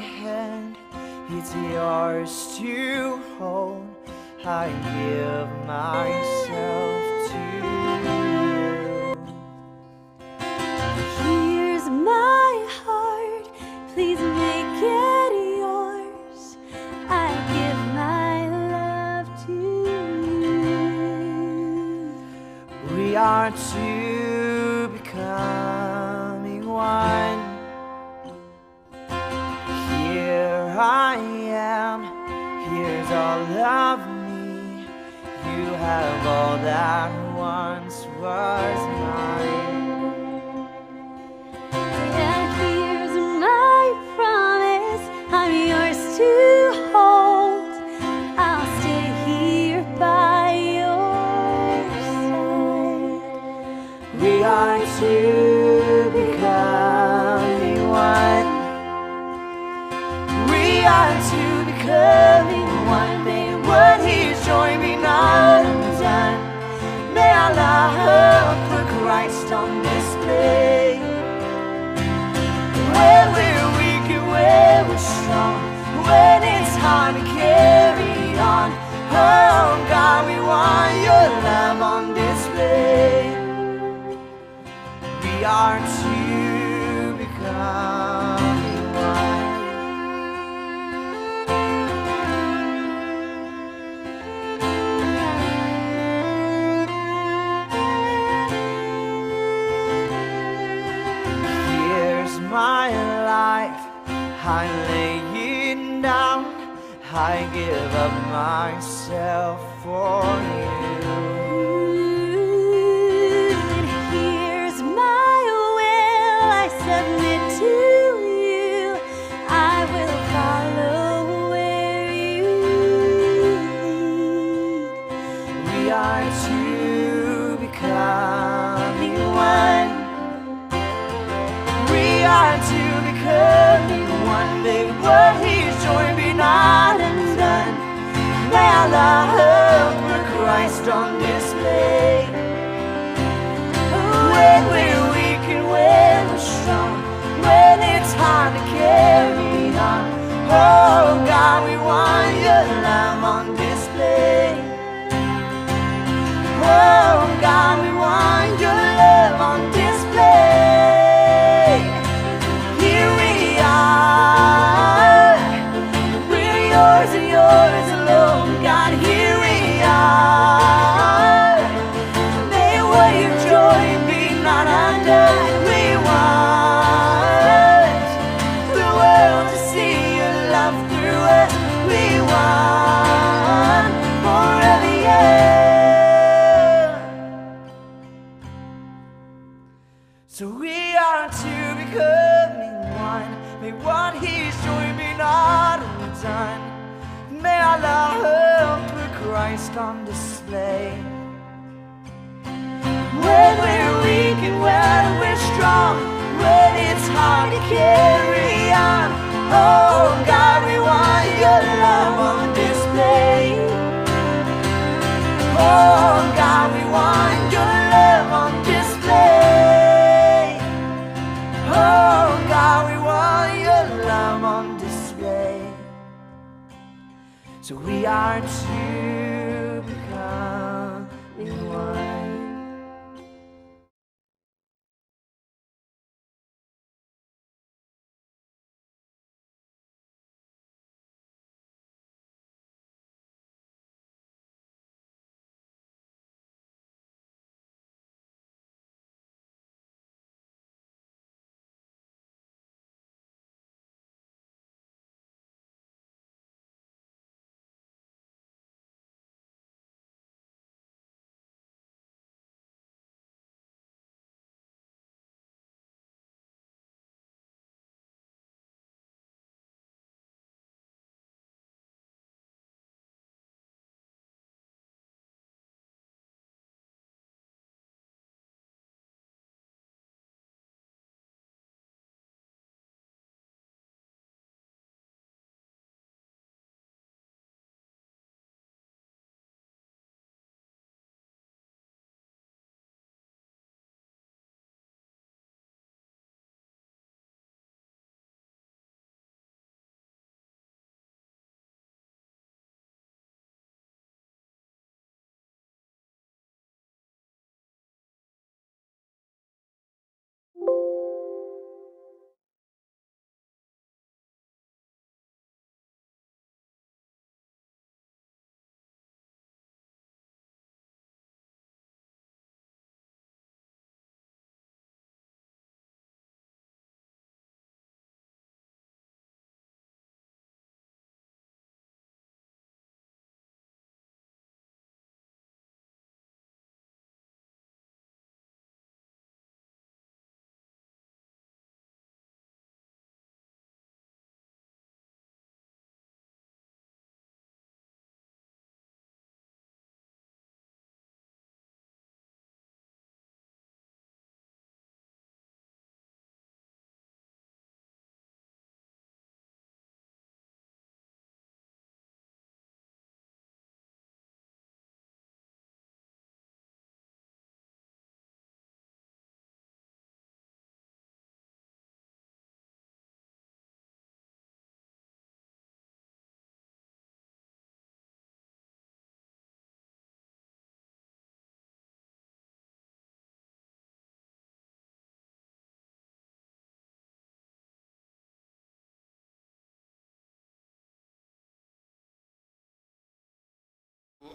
hand, it's yours to hold. I give myself to you. Here's my heart, please make it yours. I give my love to you. We are two becoming one. Here I am, here's all of me. You have all that once was mine. And here's my promise, I'm yours to hold. I'll stay here by your side. We are two becoming one. We are two becoming one. May what He's joined be not undone. May our love put Christ on display. When we're weak and when we're strong, when it's hard to carry on, oh God, we want your love on display. We are two becoming one. Here's my life, I lay it down. I give up myself for you. And here's my will, I submit to you. I will follow where you lead. We are two becoming one. We are two becoming one. May what He's joined be not undone. May our love put Christ on display. When we're weak and when we're strong, when it's hard to carry on, oh God, we want your love on display. Oh God, we want your love on display. Here we are, we're yours and yours alone. God, here we are. May what you've joined be not undone. We want the world to see your love through us. We want forever, yeah. So we are two becoming one. May what He's joined be not undone. May our love put Christ on display. When we're weak and when we're strong, when it's hard to carry on, oh God, we want your love on display. Oh God, we want your love on display. Oh God, we want your love on display. So we are two becoming one.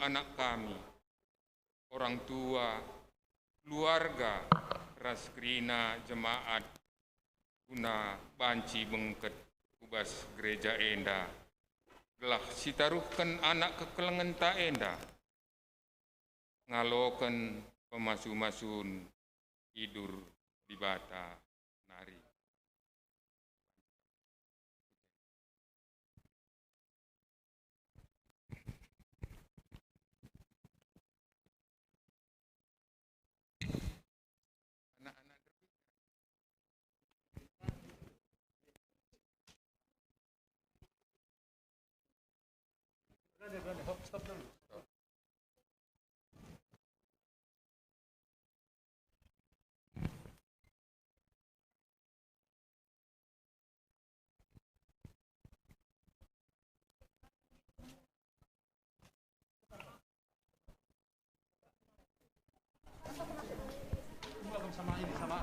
anak kami, orang tua, keluarga, raskrina jemaat, guna banci bengket ubas gereja enda, gelah sitaruhkan anak kekelengan ta enda, ngalokan pemasu-masun tidur di bata nari.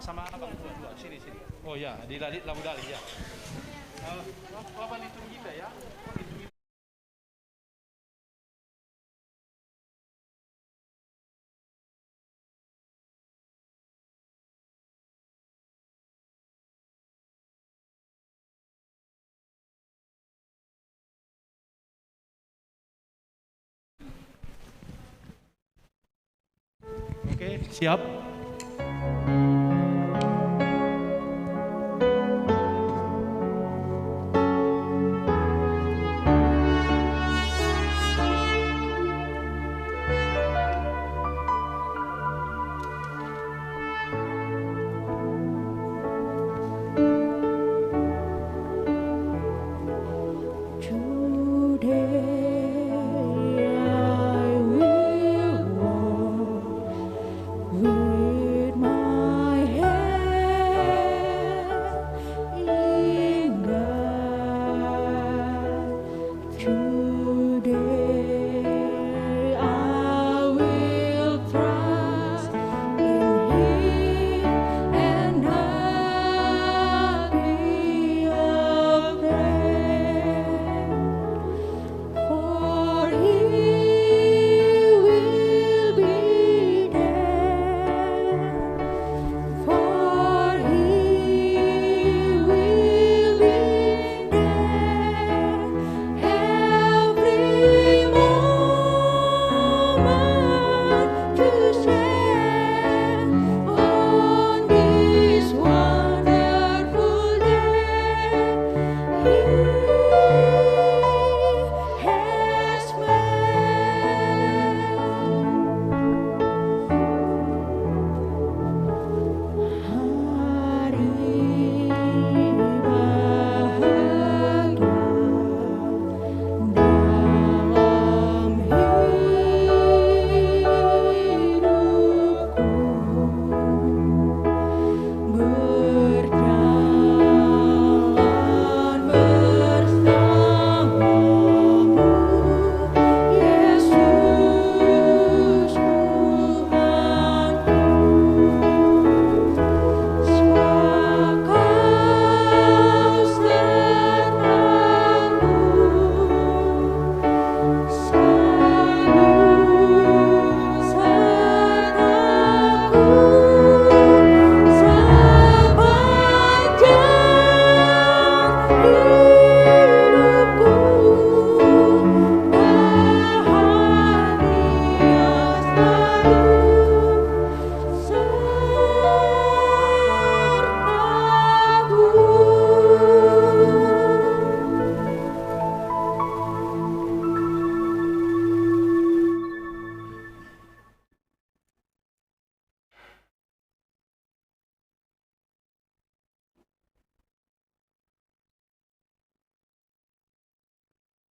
Sama abang dua sini. Oh ya, di Labu Dali ya. Apa itu kita ya? Oke, siap. With my head in God, today I will trust in Him and not be afraid, for He will be there. For He will be there every moment to share on this wonderful day He has made. Hari bahagia dalam hidupku, berjalan bersamamu, Yesus Tuhanku. Sebab Kau sertaku, selalu sertaku sepanjang hidupku, bahagia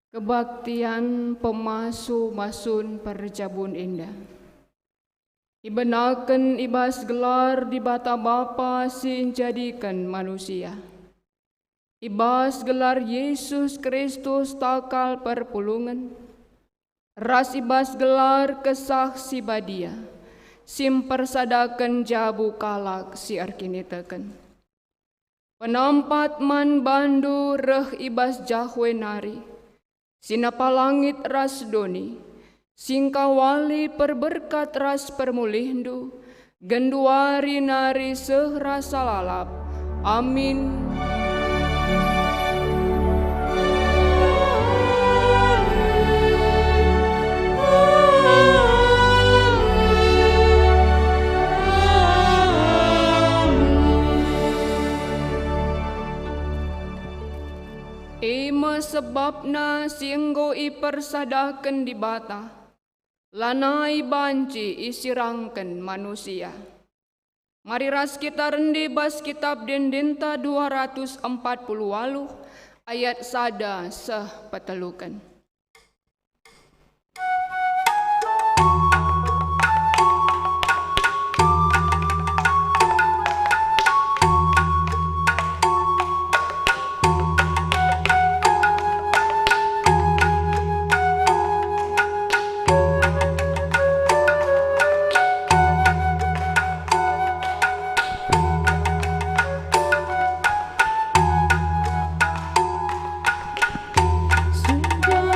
Kebaktian pemasu masun perjabun indah. Ibenaken ibas gelar di bata Bapa sin jadikan manusia. Ibas gelar Yesus Kristus takal perpulungan. Ras ibas gelar kesaksi badia. Sim persadakan jabu kalak si arkinitaken. Penampat man bandu reh ibas jahwe nari. Sinapa langit ras doni, singkawali perberkat ras permulihndu, genduari nari sehrasa lalap. Amin. Ima sebabna singgo ipersadaken di bata, lanai banci isirangken manusia. Mari ras kita rendi bas kitab Dendenta 248 ayat sada seh petelukan. Sudah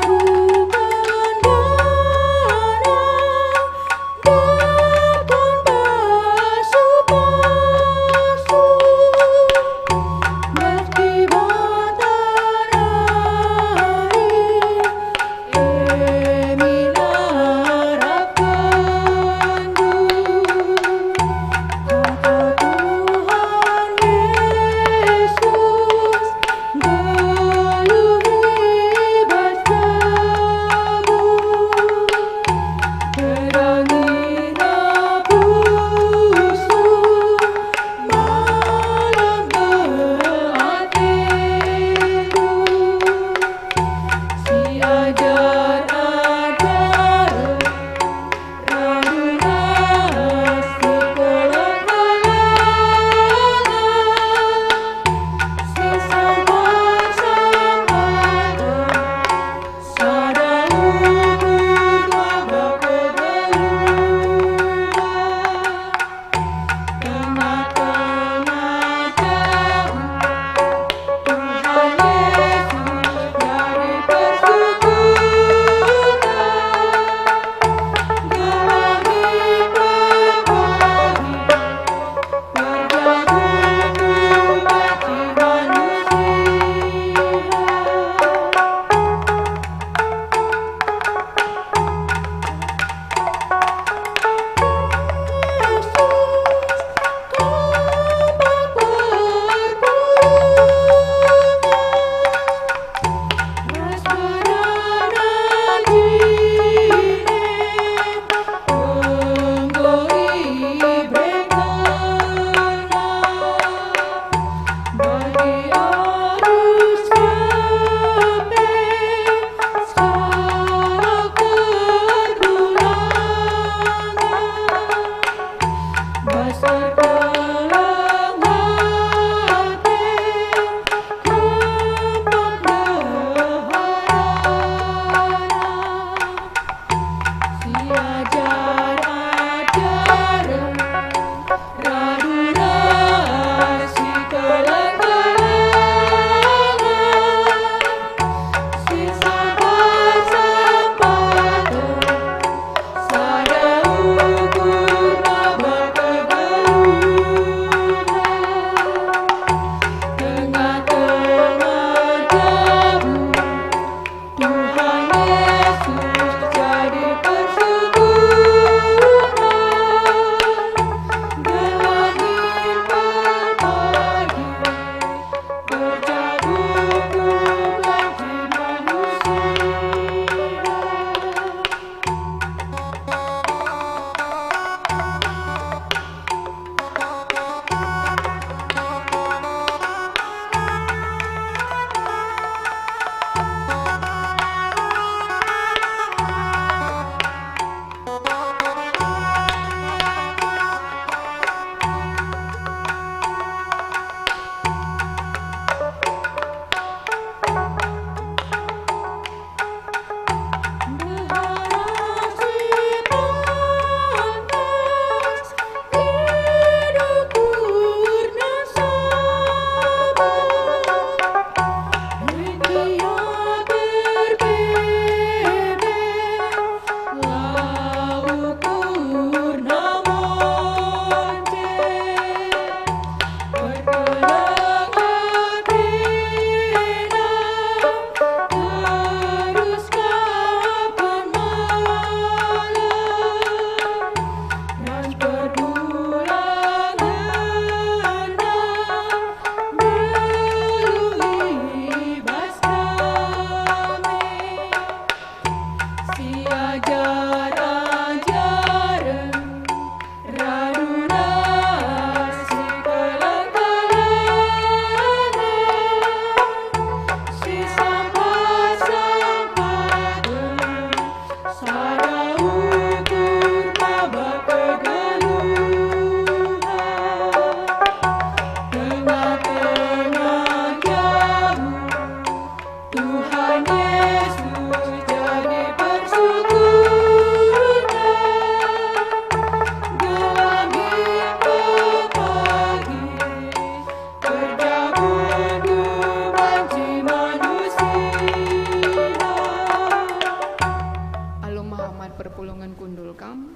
perpulungan kundul kam.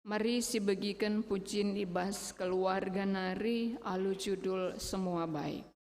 Mari si begikan pucin ibas keluarga nari alu judul semua baik.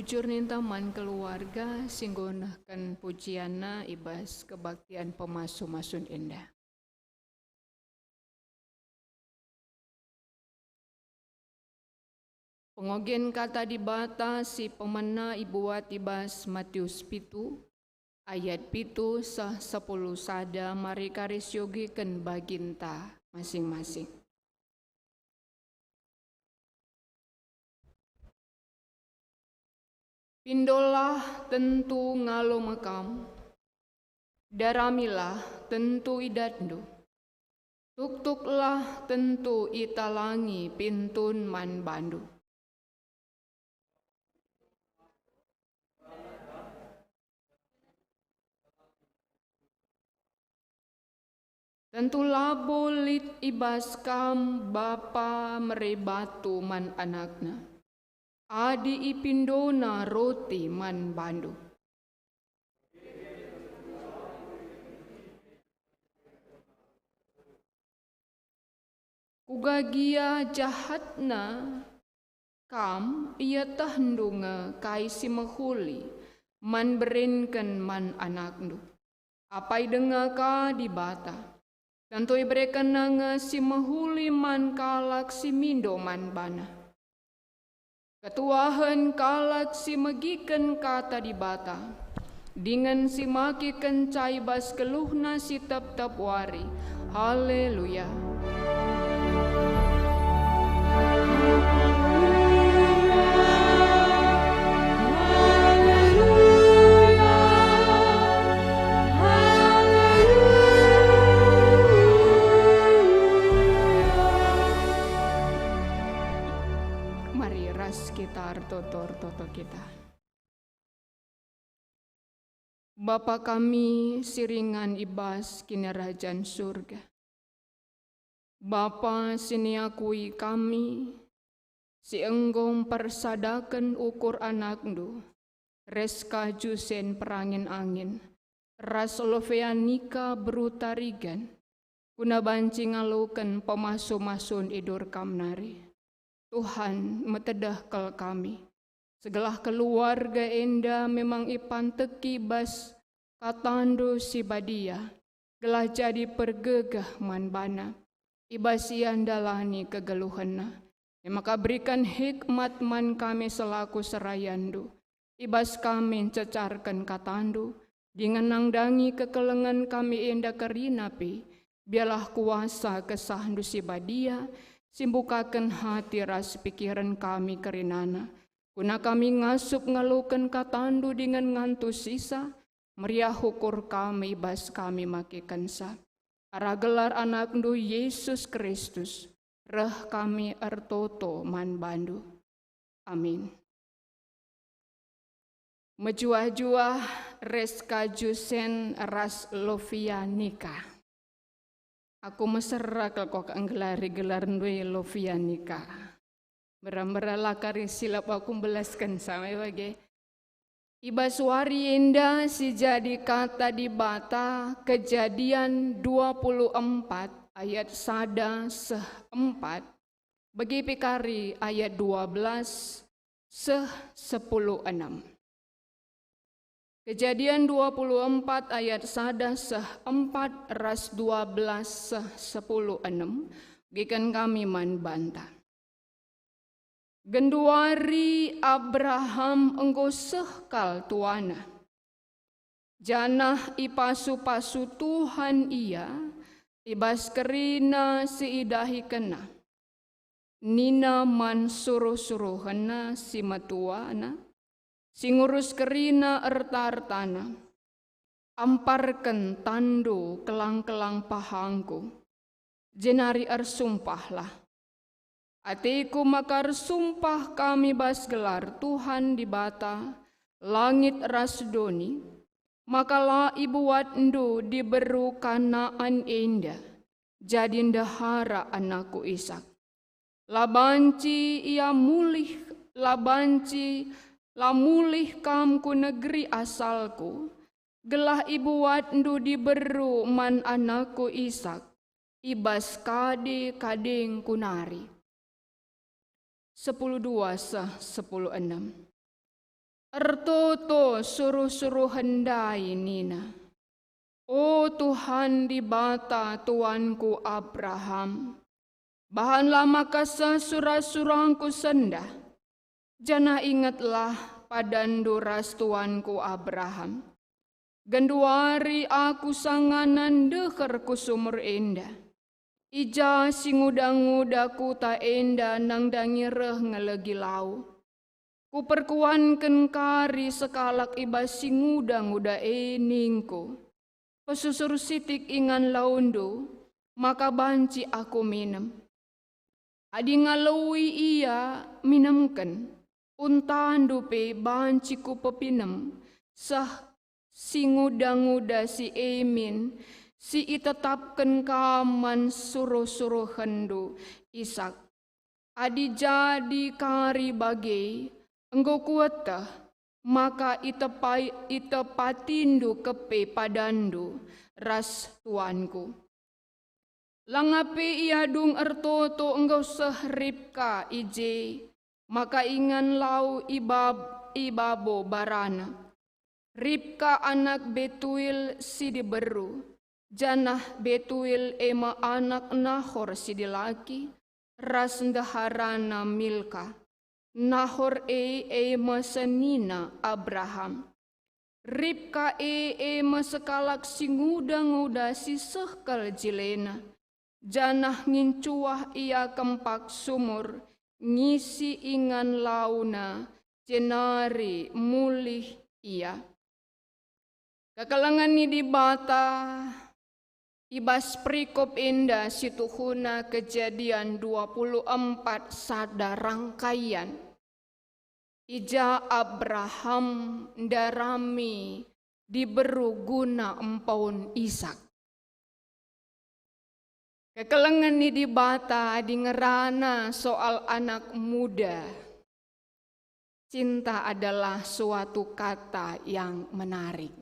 bujur nintaman keluarga singgonahkan pujiana ibas kebaktian pemasu-masun indah. Pengogen kata dibata si pemena ibuat ibas Matius pitu ayat pitu sah 10 sada mari karis yogiken baginta masing-masing. Pindolah tentu ngalo mekam, daramilah tentu idatdu, tuk-tuklah tentu italangi pintun man bandu. Tentu labo lit ibas kam bapa merebatu man anakna. Adi ipindona roti man bandu. Kugagia jahatna kam ia tahendunga kai si mahuli man berinken man anaknu. Apai denga ka dibata. Tentu ibrekan nanga si mahuli man kalak si mindo man bana. Ketuahan kalak si megiken kata dibata. Dengan si maki kencai bas keluhna si tap-tap wari. Haleluya. Toto kita. Bapa kami siringan ibas kinerajan surga. Bapa siniakui kami, si enggong persadakan ukur anakdu, reska jusen perangin angin, ras loveanika berutarigan, kuna banci ngalukan pemasu-masun idur kamnari. Tuhan metedah kel kami. Segelah keluarga enda memang ipan teki bas katandu si badia. Gelah jadi pergegah man bana. Ibas ian dalani kegeluhana. Maka berikan hikmat man kami selaku serayandu. Ibas kami cecarkan katandu. Dengan nangdangi kekelengan kami enda kerinapi. Biarlah kuasa kesahandu si badia. Simbukakan hati ras pikiran kami kerinana. Kuna kami ngasup ngalukan katandu dengan ngantu sisa. Meriah hukur kami bas kami makikan sa. Ara gelar anakndu Yesus Kristus. Reh kami ertoto man bandu. Amin. Mejuah-juah reska jusen ras lovia nikah. Aku mesra kok anggelari-gelar ndue lovia nikah. Beramberala kari silap aku belaskan sama bagi. Iba suari indah si jadi kata dibata Kejadian 24 ayat sada seh 4. Bagi pikari ayat 12 seh 10 6. Kejadian 24 ayat sada seh 4 ras 12 seh 10 6. Gikan kami man bantah. Genduari Abraham enggo sehkal tuana. Janah ipasu-pasu Tuhan ia, ibas kerina siidahi kena. Nina man suruh-suruhana si matuana, singurus kerina erta-ertana. Amparken tandu kelang-kelang pahangku, jenari ersumpahlah. Atiku makar sumpah kami bas gelar Tuhan di bata, langit rasdoni, makalah ibuat ndu diberu kanaan indah, jadi ndahara anakku Ishak. Labanci ia mulih, labanci la mulih kamku negeri asalku, gelah ibuat ndu diberu man anakku Ishak, ibas kade kadeng kunari. 10:2 sah 10:6. Ertoto suruh-suruh hendai nina. O Tuhan di bata tuanku Abraham, bahanlah maka surah-surangku sendah. Jana ingatlah padandu ras tuanku Abraham. Genduari aku sanganan dekerku sumur endah. Ija singuda-ngudaku ta enda nang dangireh ngelegi lau. Ku perkuanken kari sekalak iba singuda-nguda eningku. Pesusur sitik ingan laundu, maka banci aku minum. Adi ngalaui ia minumken, untandu pe banci ku pepinem. Sah singuda-nguda si emin, si itetapkan kaman suruh-suruh hendu Isak. Adi jadi kari bagai, engkau kuatah, maka itepatindu kepe padandu, ras tuanku. Langape ia dung ertoto engkau sehripka ije, maka ingan lau ibabo barana. Ribka anak Betuil si diberu, janah Betuil ema anak Nahor si dilaki, ras ndaharana Milka. Nahor ema senina Abraham. Ribka ema sekalak singuda-nguda si sehkal jilena. Janah ngincuah ia kempak sumur, ngisi ingan launa, jenari mulih ia. Kekalangan ni di bata, ibas perikop indah situhuna Kejadian 24 sada rangkaian. Ija Abraham darami diberu guna empaun Ishak. Kekalangan ni di bata di ngerana soal anak muda. Cinta adalah suatu kata yang menarik.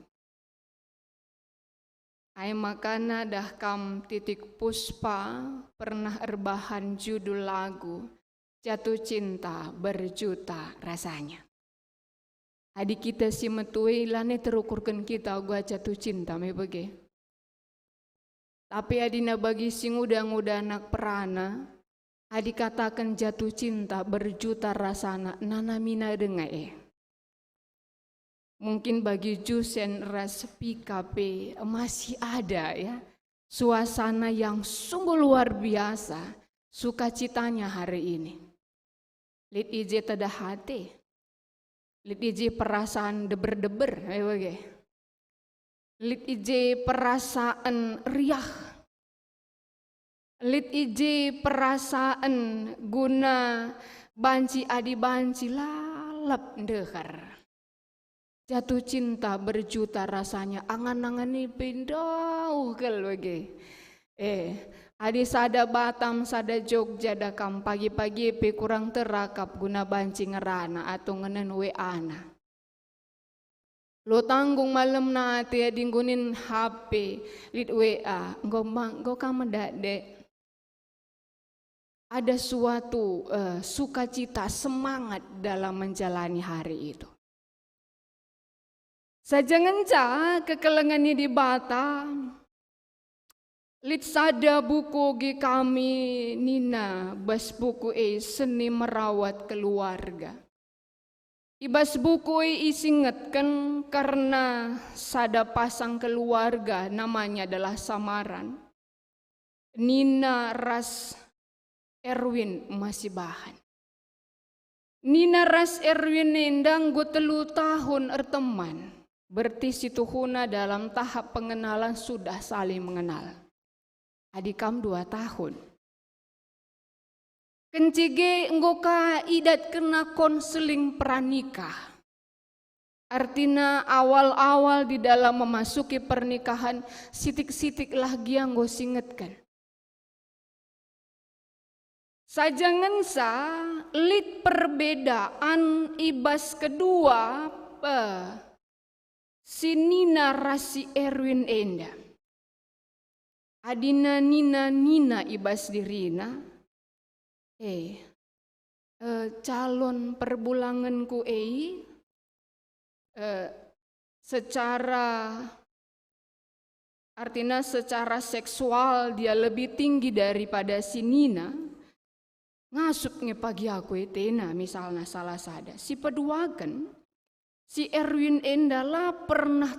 Ai makana dah kam titik puspa pernah erbahan judul lagu Jatuh Cinta Berjuta Rasanya. Adi kita si metui lane terukurkan kita gua jatuh cinta me bege. Tapi adina bagi sing udah anak perana, adi katakan jatuh cinta berjuta rasana nanamina dengai. Mungkin bagi Jusen ras PKP masih ada ya suasana yang sungguh luar biasa sukacitanya hari ini. Lid ije tada hati, lid ije perasaan deber-deber, lid ije perasaan riah, lid ije perasaan guna banci adi banci lalap dehar. Jatuh cinta berjuta rasanya, angan-angan ni pindah bagi. Adi sada Batam, sada Jogja dakam pagi-pagi pe kurang terakap guna banci ngerana atau ngenen WA-na. Lo tanggung malam nanti dinggunin HP, lid WA, go kamu dek. Ada suatu sukacita, semangat dalam menjalani hari itu. Sajangan kekelengan ni di bata, lit sada buku gi kami nina bas buku seni merawat keluarga. Ibas buku isingatkan karena sada pasang keluarga namanya adalah samaran. Nina ras Erwin masih bahan. Nina ras Erwin endang go 3 tahun erteman. Berarti situhuna dalam tahap pengenalan sudah saling mengenal. Adikam 2 tahun. Kencige nggoka idat kena konseling pranikah. Artinya awal-awal di dalam memasuki pernikahan sitik-sitik lagi yang go singetkan. Sajangan lit perbedaan ibas kedua si Nina rasi Erwin enda. Adina Nina ibas dirina. Calon perbulanganku secara seksual dia lebih tinggi daripada si Nina, ngasupnya pagi aku etena misalnya salah sada. Si peduakan, si Erwin enda lah pernah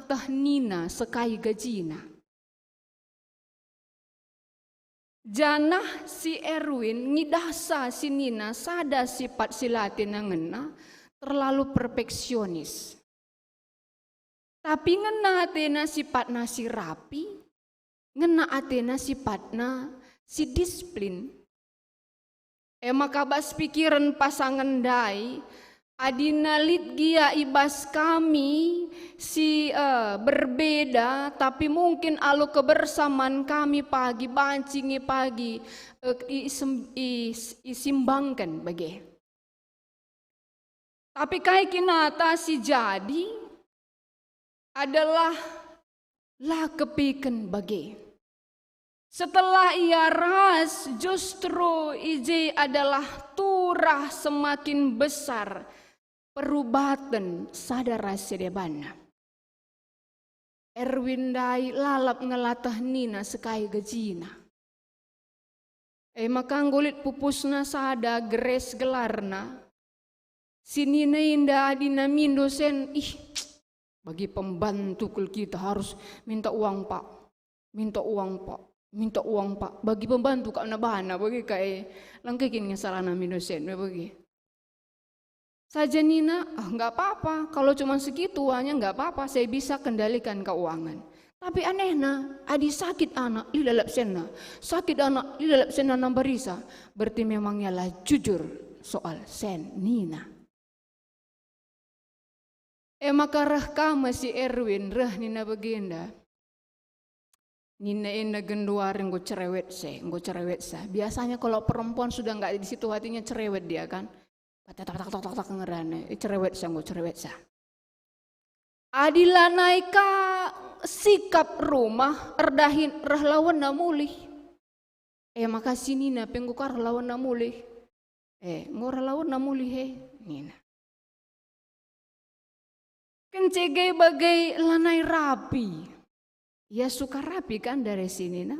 tehnina sekai gajina. Janah si Erwin ngidasa si Nina sada sifat silatin ngena terlalu perfeksionis. Tapi ngena atena sifatna si rapi, ngena atena sifatna si disiplin. Maka bas pikiran pasangan dai, adina litgia ibas kami si berbeda, tapi mungkin alu kebersamaan kami pagi bancingi pagi isimbangkan bagi. Tapi kai kinata si jadi adalah lah kepiken bagi. Setelah ia ras, justru ije adalah turah semakin besar perubatan sadara sedebana. Erwin dai lalap ngelatah Nina sekai gajina. Maka ngulit pupusna sada geres gelarna. Si Nina inda adina mindo sen, bagi pembantu kul kita harus minta uang pak, minta uang pak. Minta uang pak, bagi pembantu kak nabana, bagi kayak langkekin ngesalana minusen, bagi. Saja Nina, nggak apa-apa, kalau cuma segitu hanya nggak apa-apa, saya bisa kendalikan keuangan. Tapi anehna, adi sakit anak, lilalap sena, sakit anak, lilalap sena nambarisa, berarti memangnya lah jujur soal sen Nina. Maka rekam si Erwin, Nina begenda. Nina enda genduar nggo cerewet sa. Biasanya kalau perempuan sudah nggak di situ hatinya cerewet dia kan. Tak ngerane, cerewet sa. Adila naika sikap rumah erdahin lawan namulih. Maka si Nina penggukar lawan namulih. Ngora lawan namulih Nina. Kencege bagai lanai rapi. Ya suka rapi kan dari sini nah.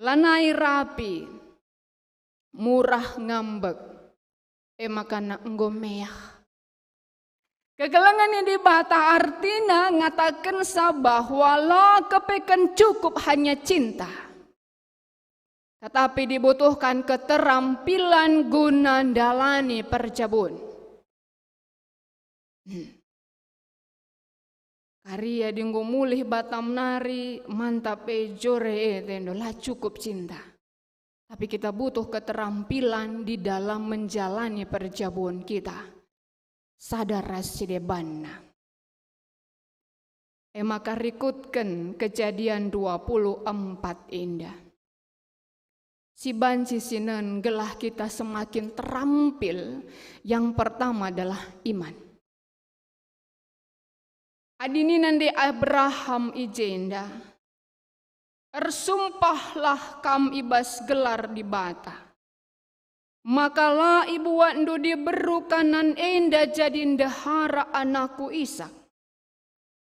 Lanai rapi, murah ngambek, maka nak ngomeh. Kegelangan ini bata artinya ngatakan bahwa lo kepekan cukup hanya cinta. Tetapi dibutuhkan keterampilan guna dalani perjabun. Karya dinggo mulih batam nari mantap jore tendolah cukup cinta. Tapi kita butuh keterampilan di dalam menjalani perjabuan kita. Sadar sidebana. Maka rikutkan kejadian 24 indah. Si banci sinan gelah kita semakin terampil. Yang pertama adalah iman. Adini nande Abraham ijenda, ersumpahlah kam ibas gelar di bata. Makalah ibu wandu diberu kanan enda jadi ndahara anakku Ishak.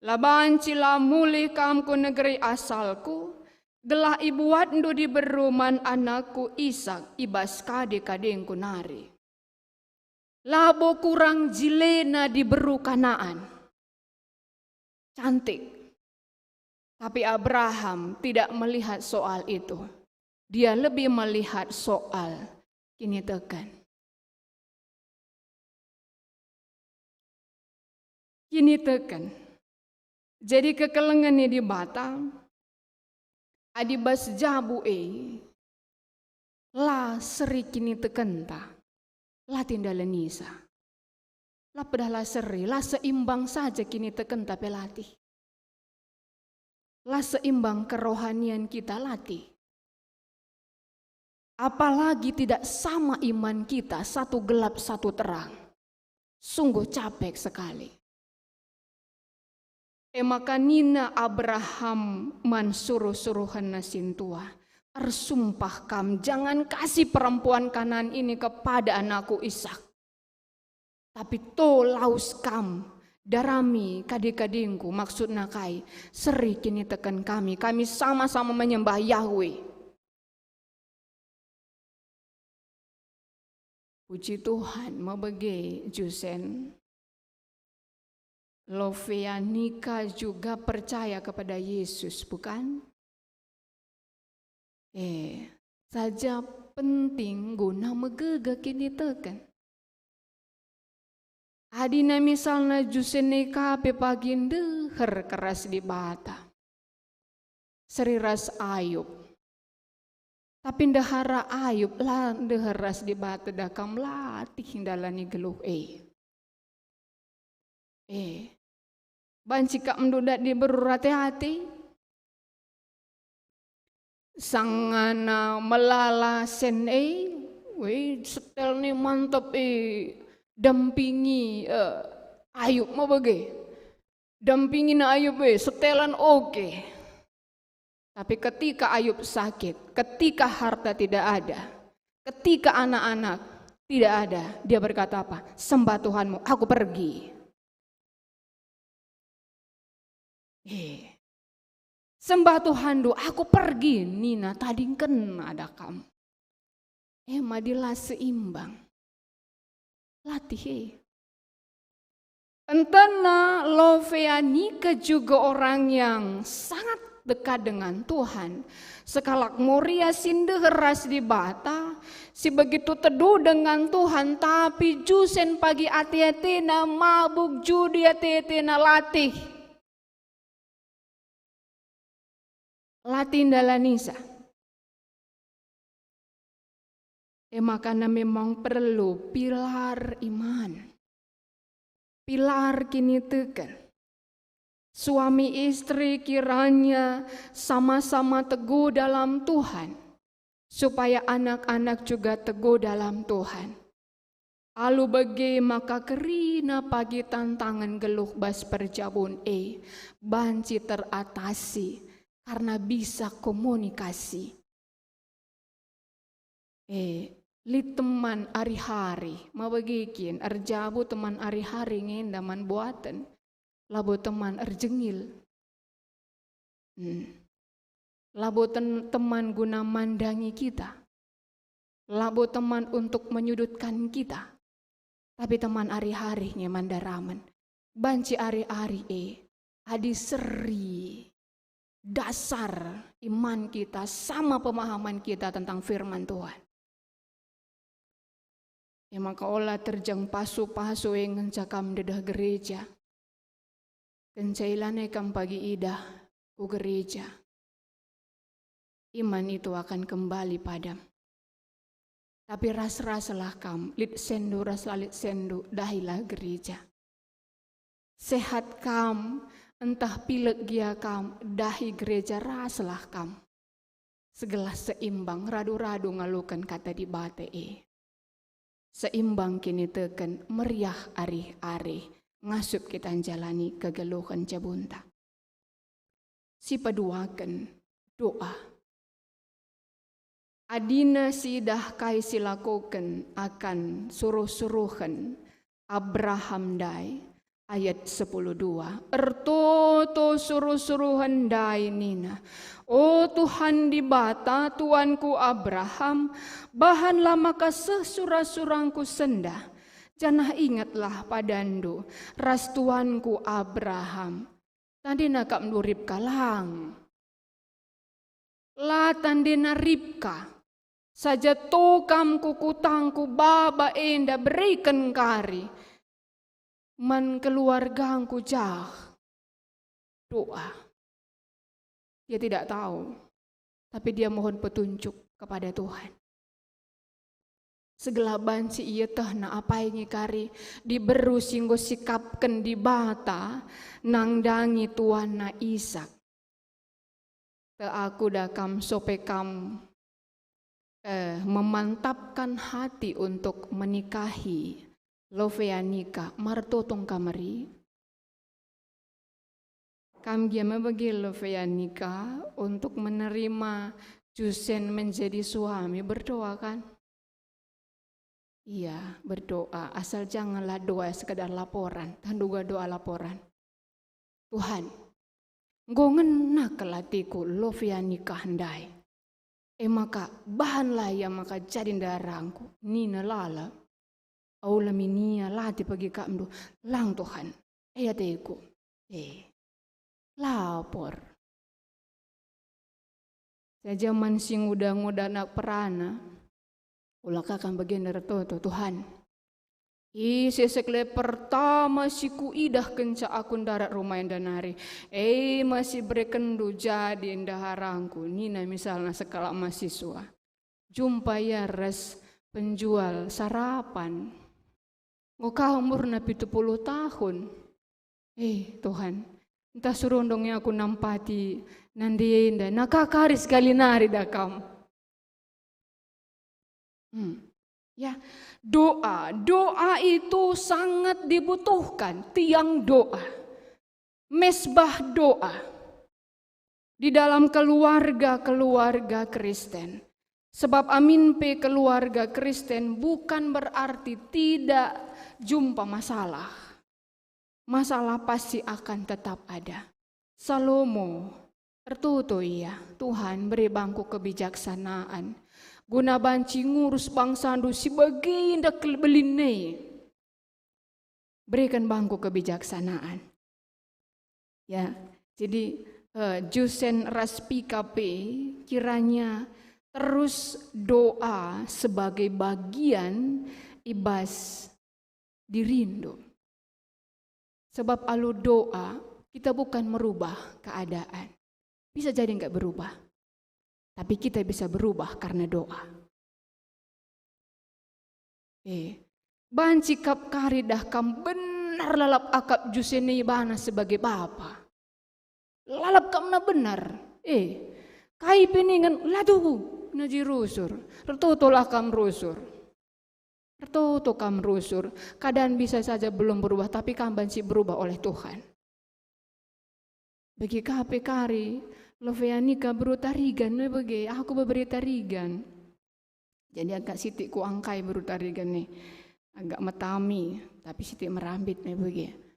Laban cila mulih kamku negeri asalku, gelah ibu wandu diberu man anakku Ishak ibas kade-kadengku nari. Labo kurang jilena diberu Kanaan. Cantik. Tapi Abraham tidak melihat soal itu. Dia lebih melihat soal kini tekan. Kini tekan. Jadi kekelengannya di Batam. Adibas jabu la seri kini tekenta. La tindalan nisa. Lah pedahlah seri, lah seimbang saja kini teken tapi latih. Lah seimbang kerohanian kita latih. Apalagi tidak sama iman kita, satu gelap satu terang. Sungguh capek sekali. Maka Nina Abraham mansuruh-suruhan nasintua. Ersumpah kam, jangan kasih perempuan kanan ini kepada anakku Ishak. Tapi to laus kam darami kading-kadingku maksudna kai seri kini tekan kami sama-sama menyembah Yahweh. Puji Tuhan, mabage Jusen. Loveanika juga percaya kepada Yesus, bukan? Saja penting guna megega kini tekan. Adina misalnya Jusene kape pagin deher keras di bata. Seriras Ayub. Tapi ndahara Ayub lah deheras di bata dakam latih hindalani geluh banci kak mendudak di berhati-hati. Sangana melala sen setel nih mantap dampingi Ayub mau bagi. Dampingin Ayub setelan oke. Tapi ketika Ayub sakit, ketika harta tidak ada, ketika anak-anak tidak ada, dia berkata apa? Sembah Tuhanmu, aku pergi. Sembah Tuhan aku pergi. Nina tadi kena ada kamu. Madilah seimbang. Latih. Entena Loveanika juga orang yang sangat dekat dengan Tuhan. Sekalak Moria sindeheras di bata, si begitu teduh dengan Tuhan, tapi jusen pagi ati-atina mabuk judi ati-atina latih. Dalanisa. Makanya memang perlu pilar iman. Pilar kini tekan. Suami istri kiranya sama-sama teguh dalam Tuhan. Supaya anak-anak juga teguh dalam Tuhan. Alu bagi maka kerina pagi tantangan geluh bas perjabun banci teratasi. Karena bisa komunikasi. Li teman hari-hari, mau bagikin, erjabu teman hari-hari ngendaman buatan, labo teman erjengil. Labo teman guna mandangi kita. Labo teman untuk menyudutkan kita. Tapi teman hari-hari mandaraman. Banci hari-hari adi seri. Dasar iman kita sama pemahaman kita tentang firman Tuhan. Maka olah terjang pasu-pasu yang ngencakam dedah gereja. Kencailan ekam pagi idah ku gereja. Iman itu akan kembali padam. Tapi ras-rasalah kam, lit sendu ras-lalit sendu, dahilah gereja. Sehat kam, entah pilek gia kam, dahi gereja rasalah kam. Segelas seimbang, radu-radu ngalukan kata di bate Seimbang kini teken, meriah ari-ari, ngasup kita jalani kegeluhan jabunta. Si paduaken doa. Adina sidah kai silakukan akan suruh-suruhan Abraham dai. Ayat 10:2. Ertoto suruh-suruhan dai nina. O Tuhan di bata tuanku Abraham, bahanlah maka sesurah-surangku sendah. Janah ingatlah padandu, ras tuanku Abraham. Tadi nakap nurip kalang. Latan dina ripka. Saja tokam kukutangku baba enda berikan kari. Man keluargaku jah. Doa. Dia tidak tahu. Tapi dia mohon petunjuk kepada Tuhan. Segelaban si iya tehna apa ini kari. Diberu singgo sikapkan di bata. Nangdangi tuanna Ishak. Te aku dakam sopekam. Memantapkan hati untuk menikahi. Loveanika martotong kamari. Kam giama bagi Loveanika untuk menerima Jusen menjadi suami, berdoa kan? Iya, berdoa. Asal janganlah doa sekedar laporan. Dan juga doa laporan. Tuhan, Engkau ngena kelatiku lofiani kahandai. Maka bahanlah ya maka jadi darangku. Nina lala. Aula minia lati pagi kamdu. Lang Tuhan. Teku. Lapor. Sejaman sing udah nak perana. Ulah kakang bagian dari Tuhan. Sesekle pertama siku idah kenca akun darat rumah yang danari. Masih berkendu jadi indaharangku. Nina misalnya sekala mahasiswa. Jumpa ya res penjual sarapan. Ngokah umur na 70 tahun. Tuhan. Entah suruh dongnya aku nampati. Nanti indah. Nakakaris kali nari dakam. Ya, doa itu sangat dibutuhkan, tiang doa, mesbah doa di dalam keluarga Kristen. Sebab amin pe keluarga Kristen bukan berarti tidak jumpa masalah. Masalah pasti akan tetap ada. Salomo tertutu iya, Tuhan beri bangku kebijaksanaan. Guna banci ngurus bangsa ndu si bagian dak belinei. Berikan bangku kebijaksanaan. Ya, jadi Jusen Raspika P kiranya terus doa sebagai bagian ibas dirindo. Sebab alu doa kita bukan merubah keadaan. Bisa jadi enggak berubah. Tapi kita bisa berubah karena doa. Banci kap kari dah kam benar lalap akap juseni bana sebagai bapa. Lalap kam na benar. Kai peningan ladu naji rusur. Retutulah kam rusur. Retutu kam rusur. Keadaan bisa saja belum berubah tapi kam banci berubah oleh Tuhan. Bagi kape kari Loveanika berutarigan, aku beri tarigan. Jadi agak sitik ku angkai berutarigan nih, agak metami, tapi sitik merambit nih begitu.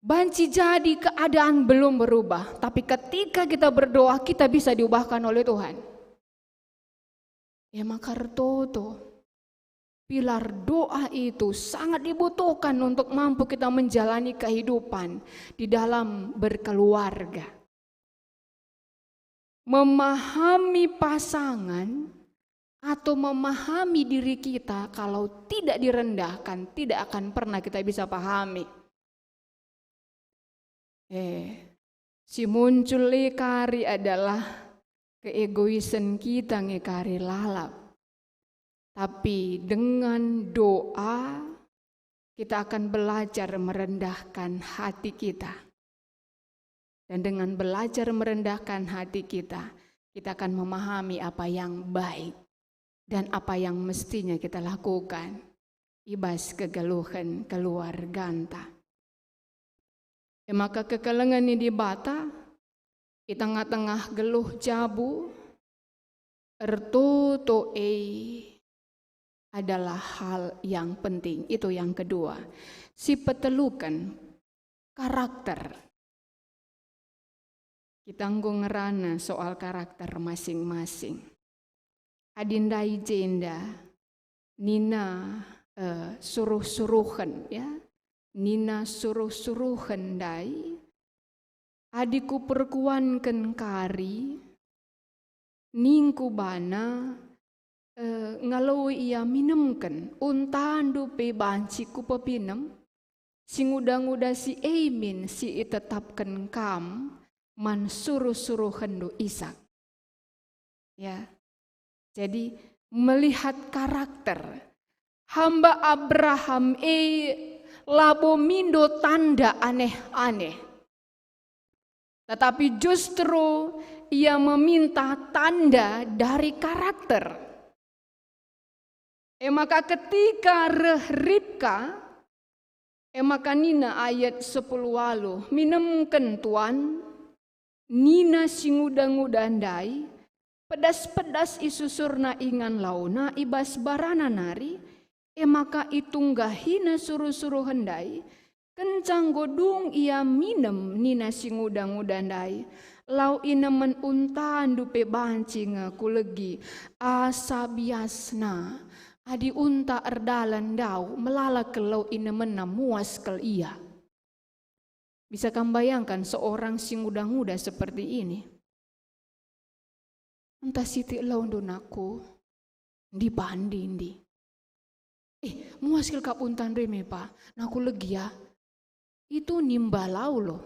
Banci jadi keadaan belum berubah, tapi ketika kita berdoa kita bisa diubahkan oleh Tuhan. Ya maka retutu. Pilar doa itu sangat dibutuhkan untuk mampu kita menjalani kehidupan di dalam berkeluarga. Memahami pasangan atau memahami diri kita kalau tidak direndahkan tidak akan pernah kita bisa pahami. Si muncul kari adalah keegoisan kita ngekari lalap. Tapi dengan doa kita akan belajar merendahkan hati kita. Dan dengan belajar merendahkan hati kita, kita akan memahami apa yang baik dan apa yang mestinya kita lakukan. Ibas kegeluhan keluarganta. Maka kekelengan ini di bata, di tengah-tengah geluh jabu, ertuto adalah hal yang penting. Itu yang kedua. Si petelukan karakter. Kita ngerana soal karakter masing-masing. Adindai jenda, Nina suruh-suruhan ya. Nina suruh-suruhan dai. Adiku perkuankan kari. Ningku bana ngalau ia minumkan untandu pe banci ku pepinem sing udah si Aimin si itetapkan kam man suruh hendu Ishak ya. Jadi melihat karakter hamba Abraham labo mindo tanda aneh-aneh, tetapi justru ia meminta tanda dari karakter. Maka ketika Ribka, maka Nina ayat 10 walu, minemken tuan, Nina singudang-udandai, Pedas-pedas isusurna ingan launa ibas barana nari, maka itunggahina suruh-suruh hendai, kencang godung ia minem nina singudang-udandai, lau inemen untaan dupe bancinga kulegi, asa biasna, adi unta erdalan dau melala kelau inemen muas kel ia. Bisa kamu bayangkan seorang singudang-uda seperti ini? Entah siti laundun aku dibanding di. Muaskil kapuntan reme pa, naku legi ya. Itu nimbalau loh.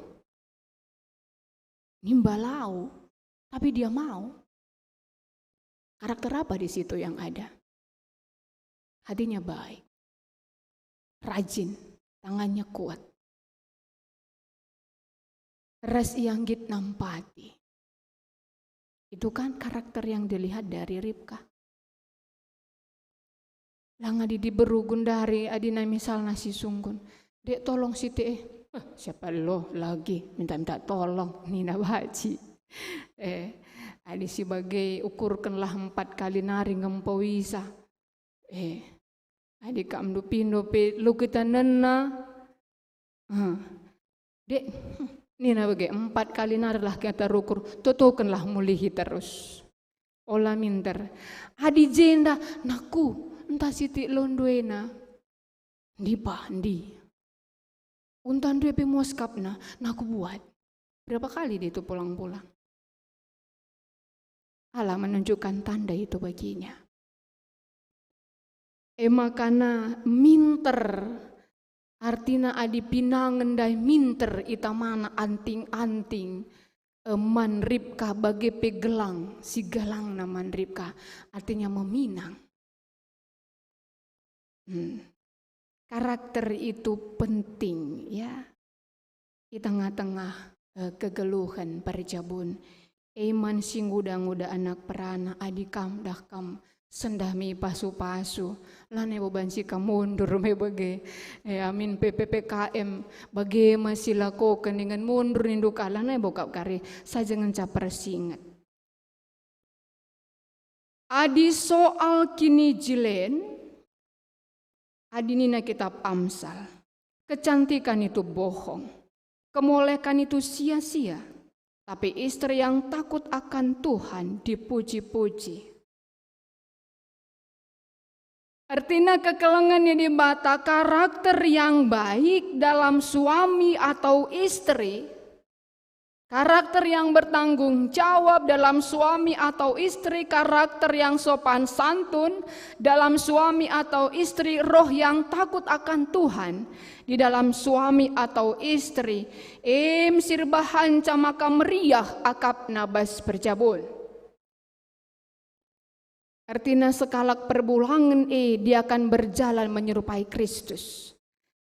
Nimbalau, tapi dia mau. Karakter apa di situ yang ada? Hatinya baik, rajin, tangannya kuat. Res ianggit nampati. Itu kan karakter yang dilihat dari Ribka. Langa di beru gundari adina misalnya si sunggun. Dek tolong siti siapa lo lagi minta tolong Nina Baci. Adi sebagai ukurkanlah 4 kali nari ngempawisa. Adi kamdu pindo pe lu kita nena. Dek Nina bagai 4 kali narlah kita rukur, tutukanlah mulihi terus. Olah minter. Adi jenda, naku, entah siti londuena. Di. Untan dua pemuaskapna, naku buat. Berapa kali dia itu pulang-pulang. Allah menunjukkan tanda itu baginya. Makana minter. Artina adi pinangan dai minter ita mana anting-anting man Ribka bagai pegelang si galang naman Ribka artinya meminang. Karakter itu penting ya di tengah-tengah kegeluhan perjabun. Eman singudang-uda anak perana adi kam dah kam sendah mi pasu-pasu lane bobansi ka mundur me bage amin PPPKM bage masih lakukan dengan mundur induk alana bokap kare sajengan capar singat adi soal kini jilen adi nina kitab Amsal kecantikan itu bohong kemolekan itu sia-sia tapi istri yang takut akan Tuhan dipuji-puji. Artinya kekelengannya di mata karakter yang baik dalam suami atau istri, karakter yang bertanggung jawab dalam suami atau istri, karakter yang sopan santun dalam suami atau istri, roh yang takut akan Tuhan di dalam suami atau istri, sirbahan camaka meriah akap nabas perjabun. Artinya sekalak perbulangan dia akan berjalan menyerupai Kristus.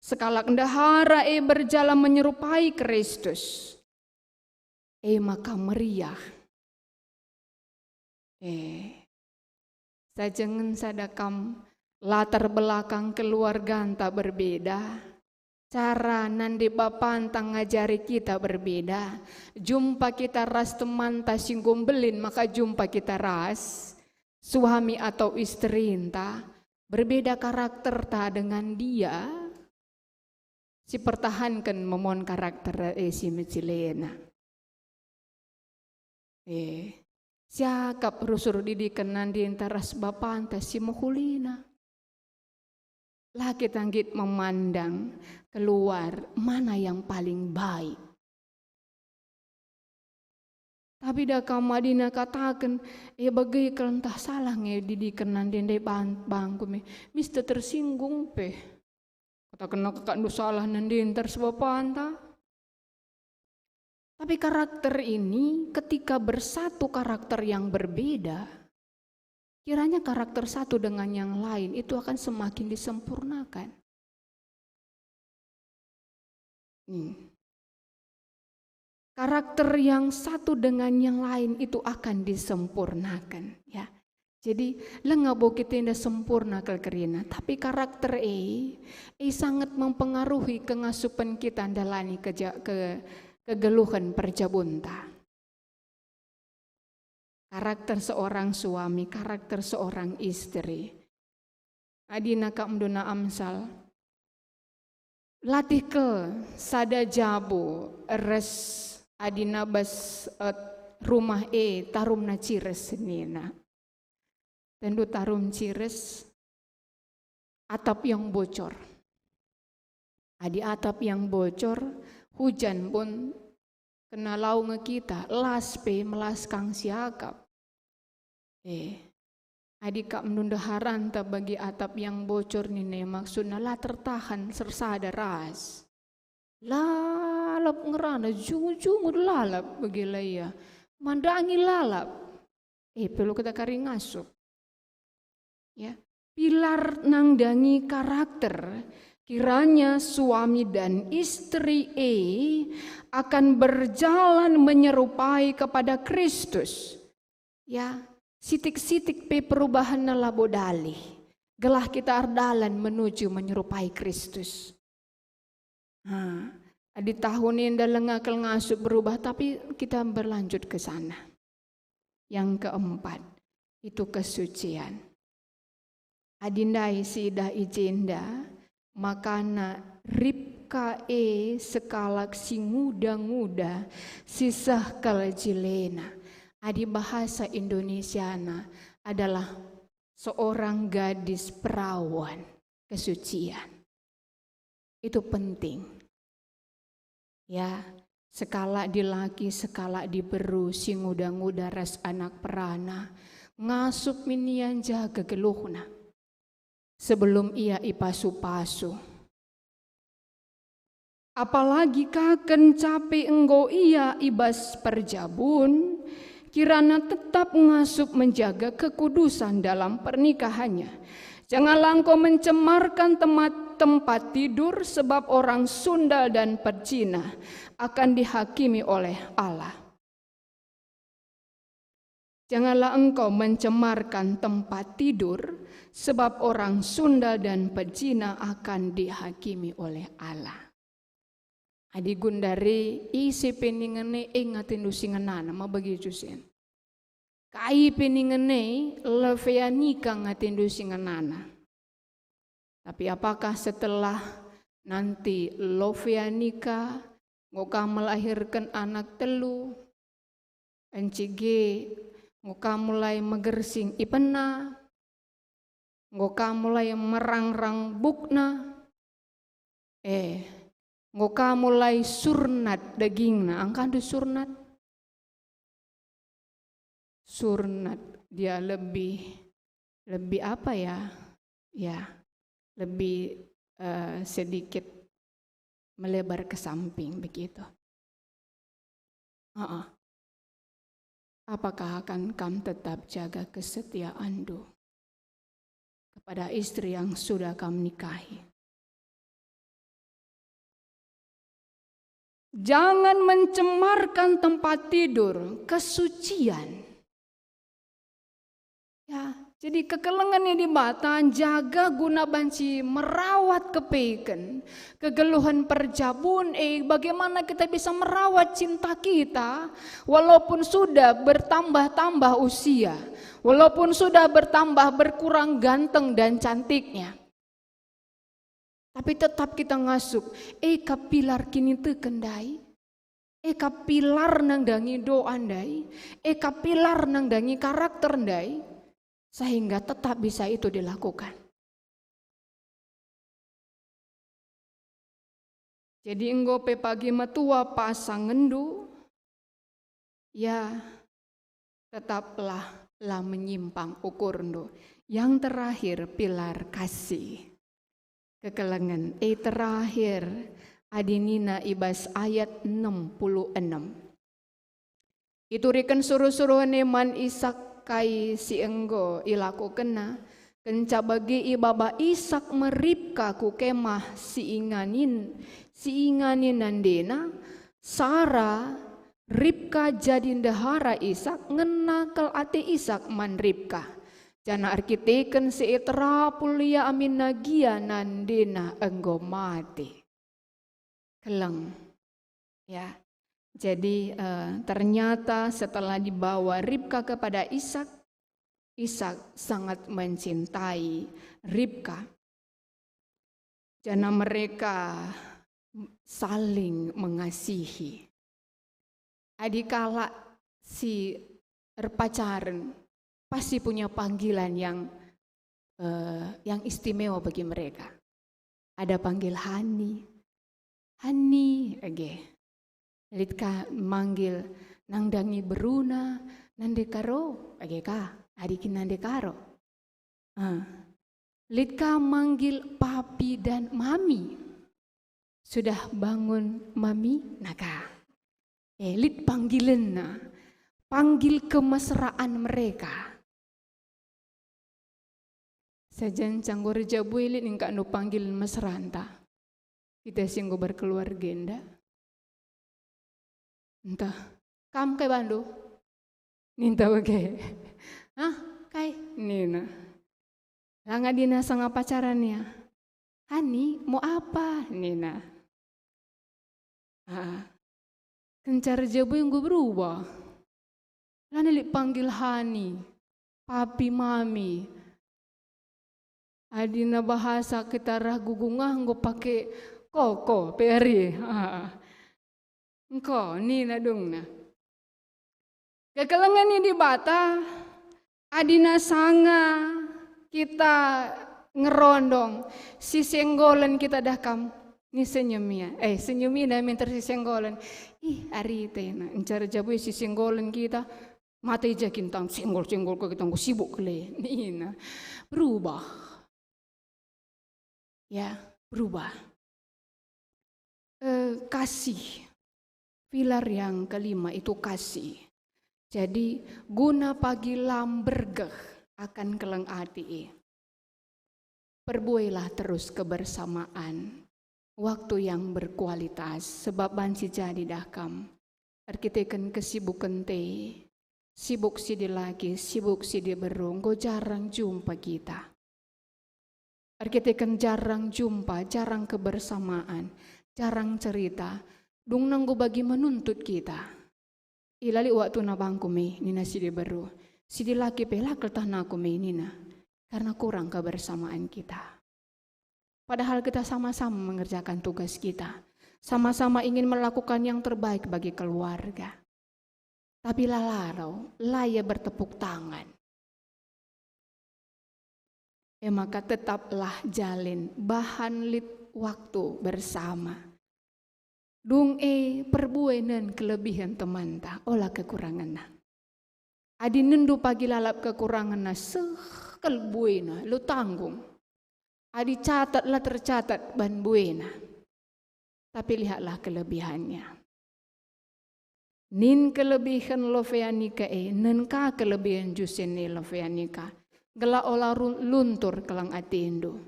Sekalak ndahara berjalan menyerupai Kristus. Maka meriah. Sajengan sadakam latar belakang keluarga tak berbeda. Cara nandi bapan tang ngajari kita berbeda. Jumpa kita ras teman ta singgung belin maka jumpa kita ras. Suami atau istri entah berbeda karakter tak dengan dia si pertahankan memohon karakter si mecilena siakap rusur didikan nanti entaras bapan ta si muhulina laki tanggit memandang keluar mana yang paling baik. Tapi dah kamadina katakan, bagai kelentah salah didikan nanti bangku me, mesti tersinggung pe. Katakan kakak salah nanti entar sebab anta. Tapi karakter ini ketika bersatu karakter yang berbeda, kiranya karakter satu dengan yang lain itu akan semakin disempurnakan. Karakter yang satu dengan yang lain itu akan disempurnakan ya. Jadi lengabo kita tidak sempurna kerina, tapi karakter sangat mempengaruhi kengasupan kita andalani kegeluhan perjabunta. karakter seorang suami, karakter seorang istri. Adina kamduna Amsal. Latih ke sada jabu res adina bas rumah tarum na cires nina. Tendu tarum cires atap yang bocor. Adi atap yang bocor, hujan pun kena laung kita, las pe melas kang siakap. Adi kak menundaharan ta bagi atap yang bocor nini maksudnya lah tertahan sersada ras. Lalap ngerana jungu-jungu lalap begila ya. Mandangi lalap. Perlu kita kari ngasup. Ya. Pilar nangdangi karakter. Kiranya suami dan istri akan berjalan menyerupai kepada Kristus. Ya. Sitik-sitik pe perubahan na labodali. Gelah kita ardalan menuju menyerupai Kristus. Di tahun ini dalam ngakal ngasup berubah, tapi kita berlanjut ke sana. Yang keempat, itu kesucian. Adindai sidah ijenda, makana Ribka sekalak si nguda-nguda, sisah kalajilena. Adi bahasa Indonesiana adalah seorang gadis perawan kesucian. Itu penting. Ya, sekala di laki, sekala di beru, si nguda-nguda ras anak perana, ngasup minian jaga geluhna. Sebelum ia ipasu-pasu. Apalagi kaken cape enggo ia ibas perjabun, kirana tetap ngasup menjaga kekudusan dalam pernikahannya. Janganlah engkau mencemarkan tempat tidur, sebab orang sundal dan pecina akan dihakimi oleh Allah. Janganlah engkau mencemarkan tempat tidur, sebab orang sundal dan pecina akan dihakimi oleh Allah. Adi gundari isi peningene ingatin dusinganana mabagi jusen. Kai peningene leveanika ngatin dusinganana. Tapi apakah setelah nanti loveanika ngoka melahirkan anak telu, encige ngoka mulai megersing ipena, ngoka mulai merangrang bukna, ngoka mulai surnat dagingna, angkan du surnat. Surnat dia lebih apa ya? Ya, lebih sedikit melebar ke samping begitu. Apakah akan kamu tetap jaga kesetiaan kepada istri yang sudah kamu nikahi? Jangan mencemarkan tempat tidur, kesucian. Ya, jadi kekelengan di batan jaga guna banci merawat kepeken, kegeluhan perjabun. Bagaimana kita bisa merawat cinta kita walaupun sudah bertambah-tambah usia, walaupun sudah bertambah berkurang ganteng dan cantiknya. Tapi tetap kita ngasup, kapilar kini tekendai, kapilar nangdangi doa ndai, kapilar nangdangi karakter ndai, sehingga tetap bisa itu dilakukan. Jadi enggo pe pagi metua pasangendu, ya tetaplah menyimpang ukur ndo. Yang terakhir pilar kasih. Kekelengan terakhir adinina ibas ayat 66. Itu riken suruh-suruh neman Ishak kai si enggo ilaku kena kenca bagi ibaba Ishak meripka ku kemah si inganin nandena Sara Ribka jadi ndahara Ishak ngenakal ate Ishak man Ribka. Jana arkiteken si etrapulia amin nagia nandena enggo mati. Keleng. Ya. Jadi ternyata setelah dibawa Ribka kepada Ishak, Ishak sangat mencintai Ribka. Karena mereka saling mengasihi. Adikala si pacaran pasti punya panggilan yang istimewa bagi mereka. Ada panggil Hani, Litka manggil nangdangi beruna, nandekaro, adikin nandekaro. Litka manggil papi dan mami. Sudah bangun mami? Naka. Lit panggilan panggil kemesraan mereka. Sajan canggor jabu elit ningka no panggil mesranta. Kita singgo berkeluarga nda. Entah, kam kai bandu? Ninta bage. Kai nina. Langa dina sanga pacarannya. Hani mau apa? Nina. Kencar jabu yang gue berubah. Lani panggil Hani, papi, mami. Adina bahasa kita ragugungah gue pakai koko, peri. Engkau, Nina dong na. Kekalangan ini di bata, adina sanga kita ngerondong, si senggolan kita dakam. Ni senyumnya, senyumnya dah minta si senggolan. Hari itu na, encar jabu si senggolan kita, mata ija kintang senggol ke kita sibuk le. Nina berubah, ya berubah. Kasih, pilar yang kelima itu kasih. Jadi guna pagi lambergeh akan keleng ati. Perbuailah terus kebersamaan. Waktu yang berkualitas, sebab bansi jadi dakam. Arkitekan kesibukan te, sibuk sidi lagi, sibuk sidi berung, go jarang jumpa kita. Arkitekan jarang jumpa, jarang kebersamaan, jarang cerita, dung nanggo bagi menuntut kita. Ilali waktu na bangku me, nina sidi beru, sidi laki pelak keltahnaku me nina, karena kurang kebersamaan kita. Padahal kita sama-sama mengerjakan tugas kita. Sama-sama ingin melakukan yang terbaik bagi keluarga. Tapi lalarau, laya bertepuk tangan. Maka tetaplah jalin bahan lit waktu bersama. Dung perbuenan kelebihan teman ta, olah kekurangan na. Adi nendu pagi lalap kekurangan na, kelbuena, lu tanggung. Adi catatlah tercatat ban buena. Tapi lihatlah kelebihannya. Nin kelebihan loveanika nen ka kelebihan jusen ni loveanika. Gela olah luntur kelang atindo.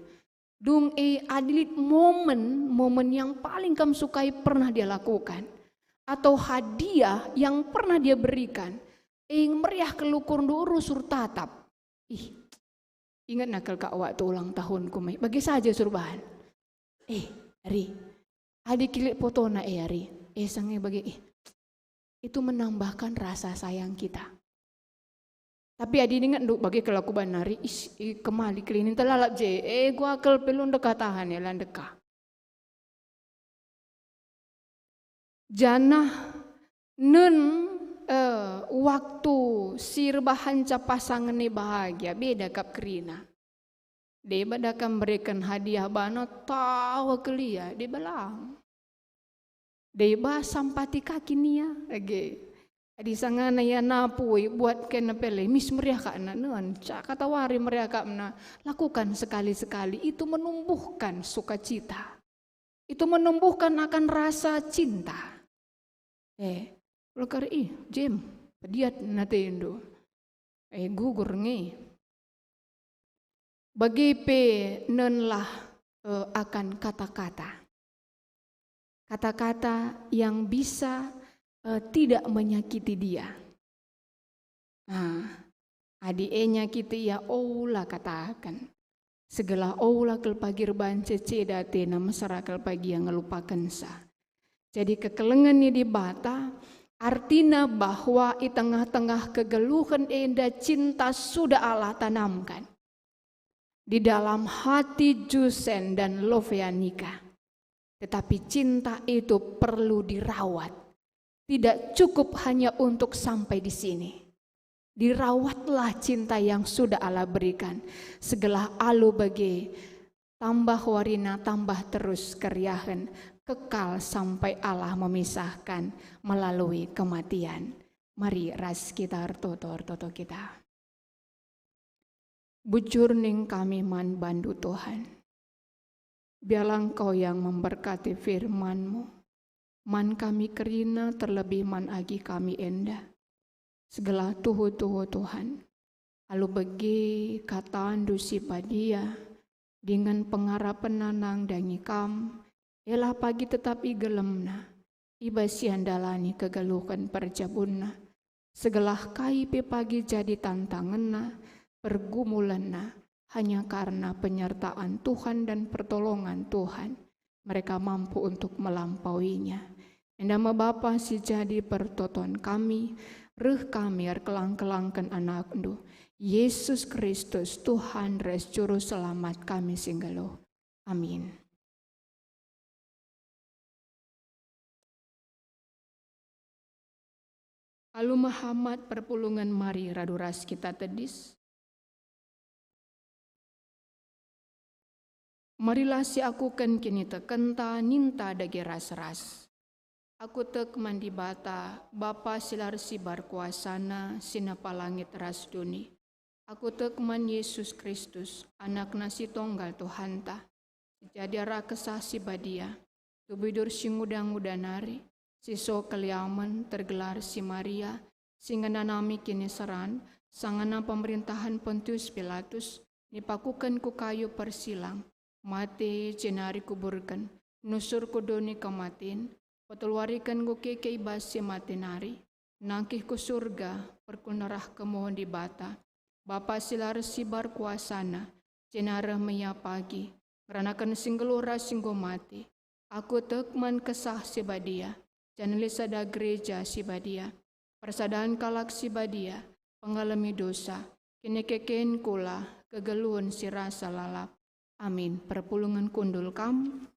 Dung adilit momen yang paling kamu sukai pernah dia lakukan. Atau hadiah yang pernah dia berikan. Meriah kelukur duru sur tatap. Ingat nakal kak waktu ulang tahunku mai. Bagi saja surbahan. Ari. Adik kilik foto na Ari. Sange bagi itu menambahkan rasa sayang kita. Tapi adik ingat nduk bagi kelakuan nari kemali kelinin telalap je. Gua akal pelun dekatahan ya lan deka. Janah nun waktu sirbahan pasangan ni bahagia beda kap kerina. Dia badakan berikan hadiah bana tawa kelia dia balang. Dia bah sampati kaki nia lagi. Di sangana ya napui buat kena pele mis meriah kana nuan kata wari meriah kana lakukan sekali-sekali itu menumbuhkan sukacita. Itu menumbuhkan akan rasa cinta. Lekar jem pediat natendo. Gugur nge. Bagi nenlah akan kata-kata. Kata-kata yang bisa tidak menyakiti dia. Adi-enya kita ya olah katakan. Segala olah kelpagir bance ceda tena masyarakat pagi yang ngelupakan sa. Jadi kekelengan ni di bata, artinya bahwa di tengah-tengah kegeluhan enda cinta sudah Allah tanamkan di dalam hati Jusen dan Loveanika. Tetapi cinta itu perlu dirawat. Tidak cukup hanya untuk sampai di sini. Dirawatlah cinta yang sudah Allah berikan. Segala alu bagi tambah warina, tambah terus keriahan, kekal sampai Allah memisahkan melalui kematian. Mari ras kita toto kita. Bujur ning kami man bandu Tuhan. Biarlah Engkau yang memberkati firman-Mu. Man kami kerina terlebih man agi kami enda. Segala tuhu-tuhu Tuhan. Lalu bagi kataan dusi padia dengan pengharapan nanang dangi kam. Elah pagi tetapi gelemna. Iba siandalani kegeluhan perjabunna. Segala kaipe pagi jadi tantanganna. Pergumulanna. Hanya karena penyertaan Tuhan dan pertolongan Tuhan. Mereka mampu untuk melampauinya. Endama Bapa si jadi pertoton kami. Reh kami kelang-kelangkan anak ndu. Yesus Kristus Tuhan res juru selamat kami singgalo. Amin. Alu Muhammad perpulungan mari raduras kita tedis. Marilah si aku ken kini tekenta ninta dagi ras-ras. Aku tek mandi bata, Bapa silar si barkuasana, sinapa langit ras duni. Aku tek man Yesus Kristus, anak nasi tonggal Tuhanta. Jadi ara kesah si badia, tubidur si ngudang-ngudanari, si so keliaman tergelar si Maria, singana nami kini seran, sangana pemerintahan Pontius Pilatus, nipakukan ku kayu persilang, mati jenari kuburkan, nusur kudoni kematin, petulwarikan ku keke ibas si matinari, nangkih ku surga, perkunarah kemohon di bata, Bapa silar sibar kuasana, jenara meya pagi, meranakan singgelura singgo mati, aku tekman kesah si badia, janlisada gereja si badia, persadaan kalak si badia, pengalami dosa, kini keken kula, kegeluhan si rasa lalap. Amin. Perpulungan kundul kam.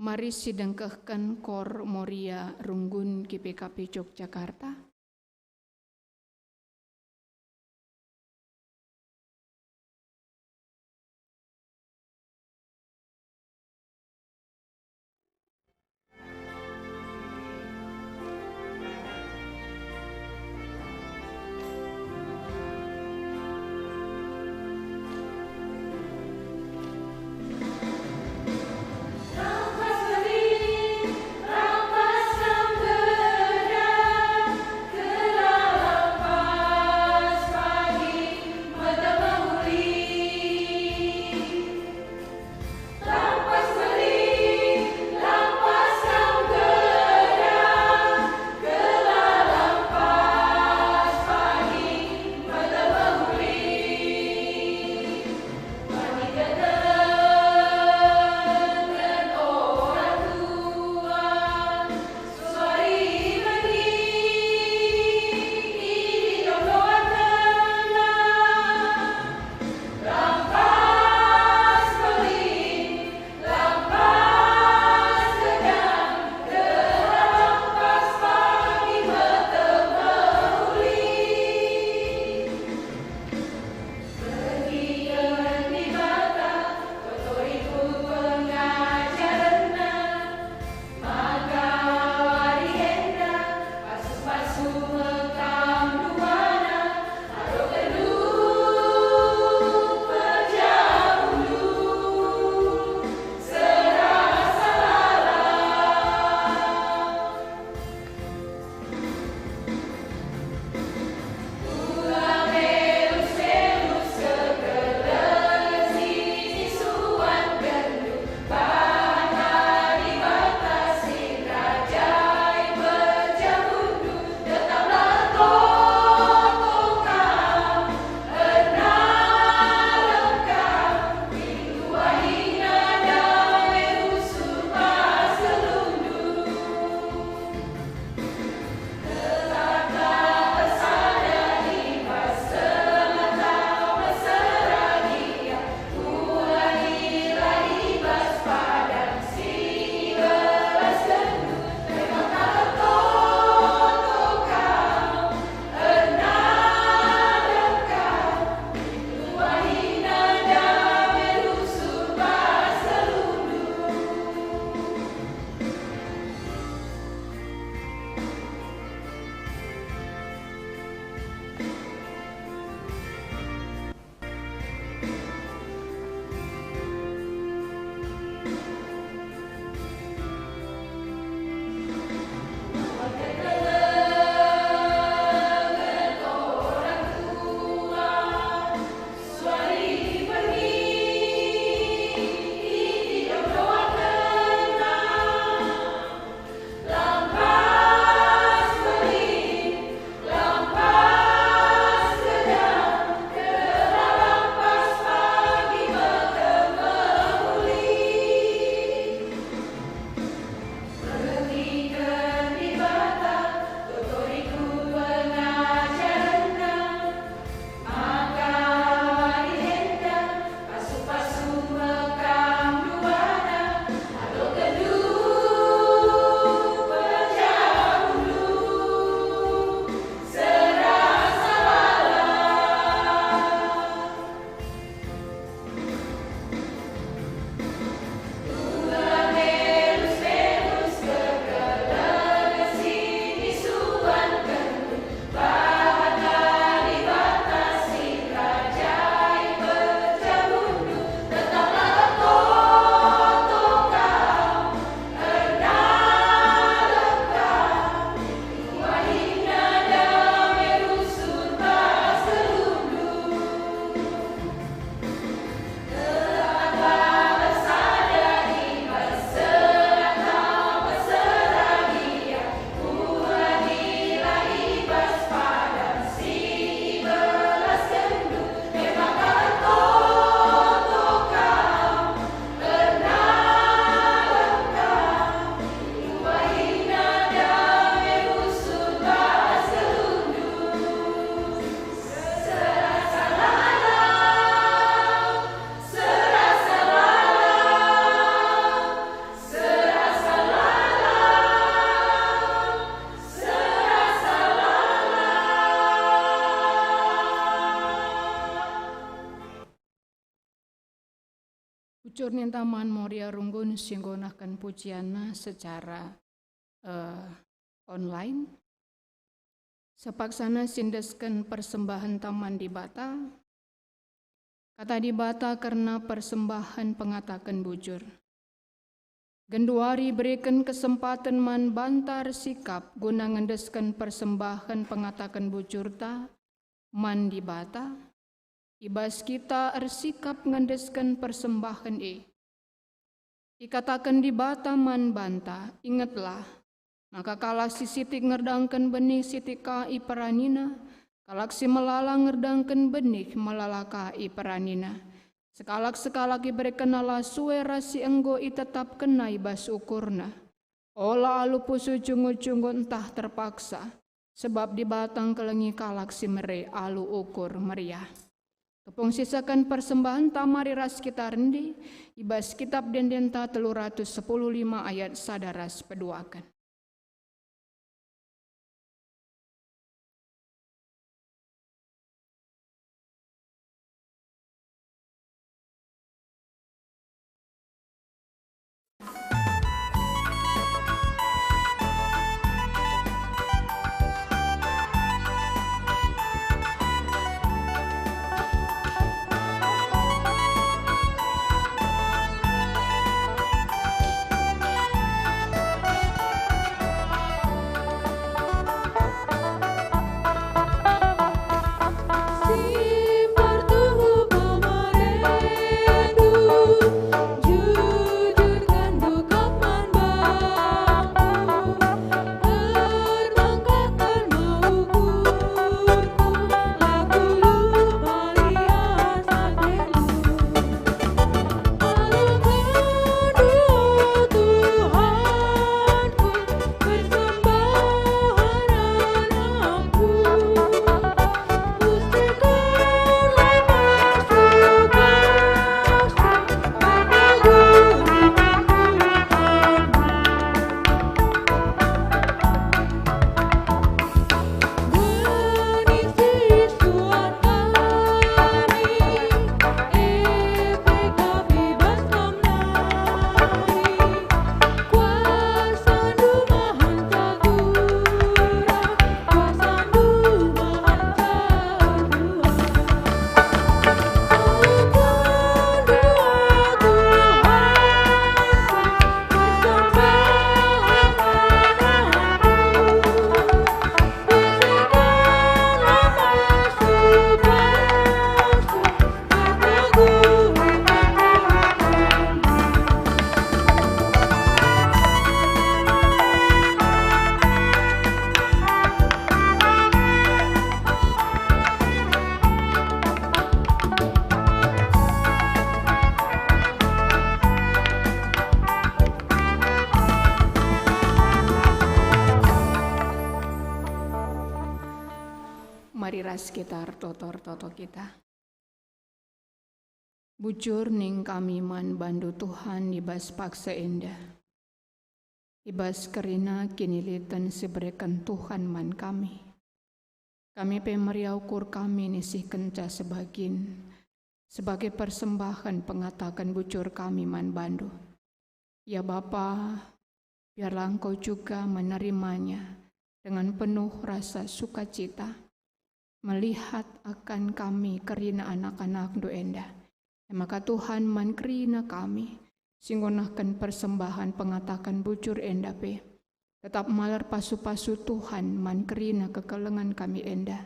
Mari sidengkehkan Kor Moria Runggun GPKP Yogyakarta. Nintaman Moria Runggun singgonakan pujiana secara online. Sepaksana sindeskan persembahan taman di bata. Kata di bata karena persembahan pengatakan bujur. Genduari berikan kesempatan man bantar sikap guna ngendeskan persembahan pengatakan bujur ta man di bata. Ibas kita ersikap ngendeskan persembahan Ikatakan di bata man banta, ingatlah. Maka kalah si siti ngerdangkan benih siti kai peranina, kalak si melala ngerdangkan benih melala kai peranina. Sekalak-sekalak iberkenala suera si enggo tetap kena ibas ukurna. Ola alu pusu jungu-jungu entah terpaksa, sebab di batang kelengi kalak si mere alu ukur meriah. Tepung sisakan persembahan tamari ras kita rendi, ibas kitab dendenta 315 ayat sadaras peduakan. Mari sekitar toto kita. Bujur ning kami man bandu Tuhan ibas paksa endah. Ibas kerina kinilitan seberikan Tuhan man kami. Kami pemeriau ukur kami nisih kenca sebagian. Sebagai persembahan pengatakan bujur kami man bandu. Ya Bapa, biarlah Engkau juga menerimanya dengan penuh rasa sukacita. Melihat akan kami kerina anak-anak doenda. Maka Tuhan man kerina kami, singgonahkan persembahan pengatakan bujur endape. Tetap malar pasu-pasu Tuhan man kerina kekelengan kami enda.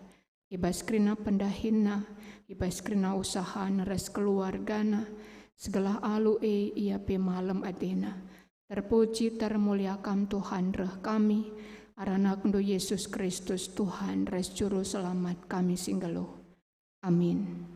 Ibas kerina pendahina, ibas kerina usaha neres keluargana, segala alu ia pe malam adena. Terpuji termuliakan Tuhan reh kami, Aranak ndo Yesus Kristus Tuhan res juru selamat kami singgalo. Amin.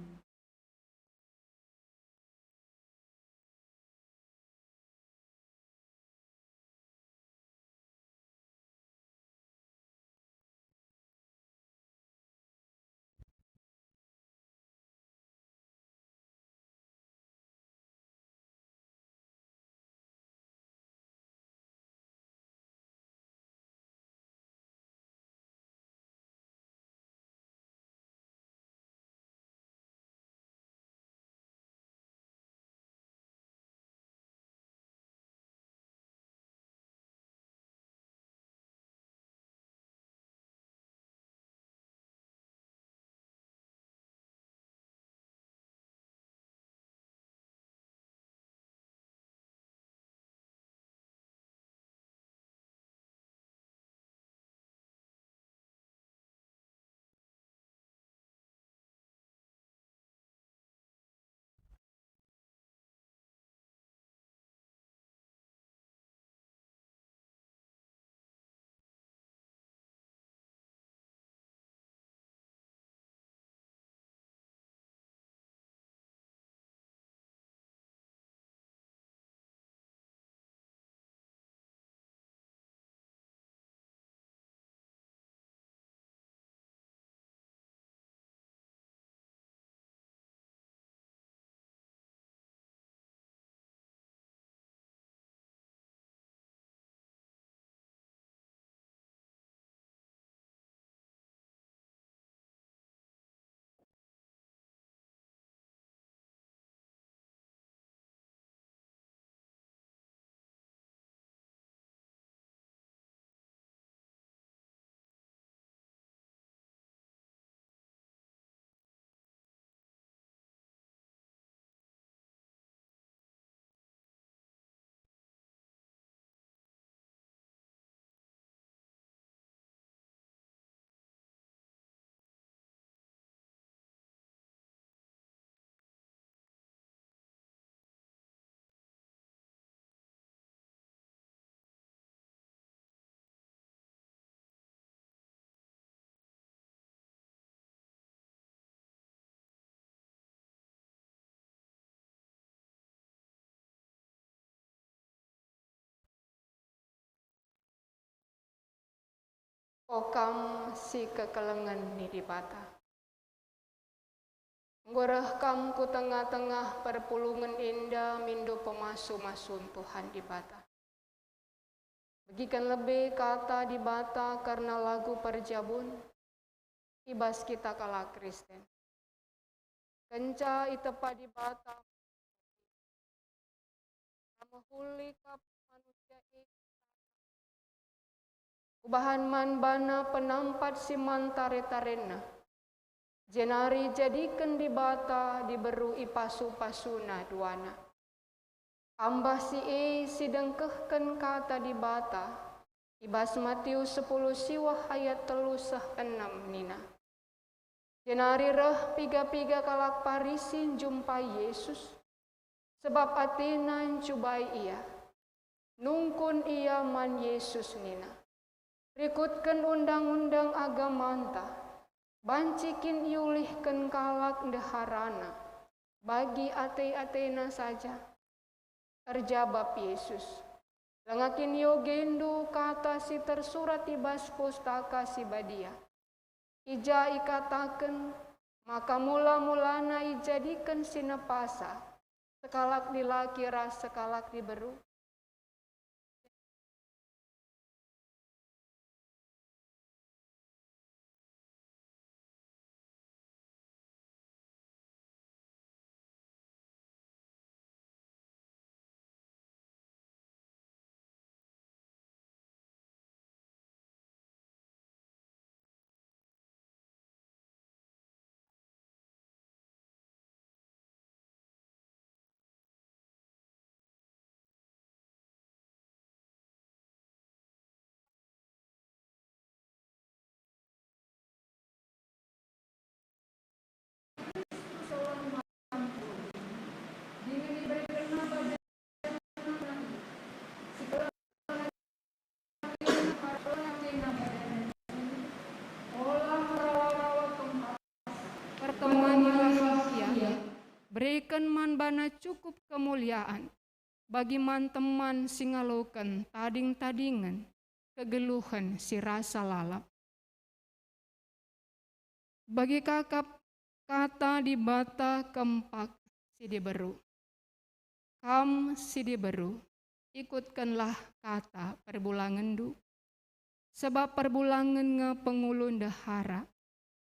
Okam si kekelengan ni di bata. Ngoreh kam ku tengah-tengah perpulungan indah mindo pemasu-masun Tuhan di bata. Bagikan lebih kata di bata karena lagu perjabun, ibas kita kala Kristen. Kenca itepa di bata, mahuli kap manusia ubahan man bana penampat si man tare-tarena. Jenari jadikan di bata diberu ipasu-pasuna duana. Ambah si dengkehken kata di bata. Ibas Matius 10 siwah ayat 3-6 nina. Jenari reh piga-piga kalak parisin jumpai Yesus. Sebab atinan cubai ia. Nungkun ia man Yesus nina. Rikutkan undang-undang agamanta. Bancikin iulihkan kalak deharana. Bagi ate-atena saja. Terjawab Yesus. Lengakin yogendo kata si tersurat ibas pustaka si badia. Ija ikataken, maka mula-mulana ijadikan sinepasa. Sekalak dilaki ras sekalak diberu. Berikan man bana cukup kemuliaan bagi man teman singalokan tading-tadingan kegeluhan si rasa lalap. Bagi kakap kata di bata kempak si diberu. Kam si diberu, ikutkanlah kata perbulangan du. Sebab perbulangan nge pengulun dahara.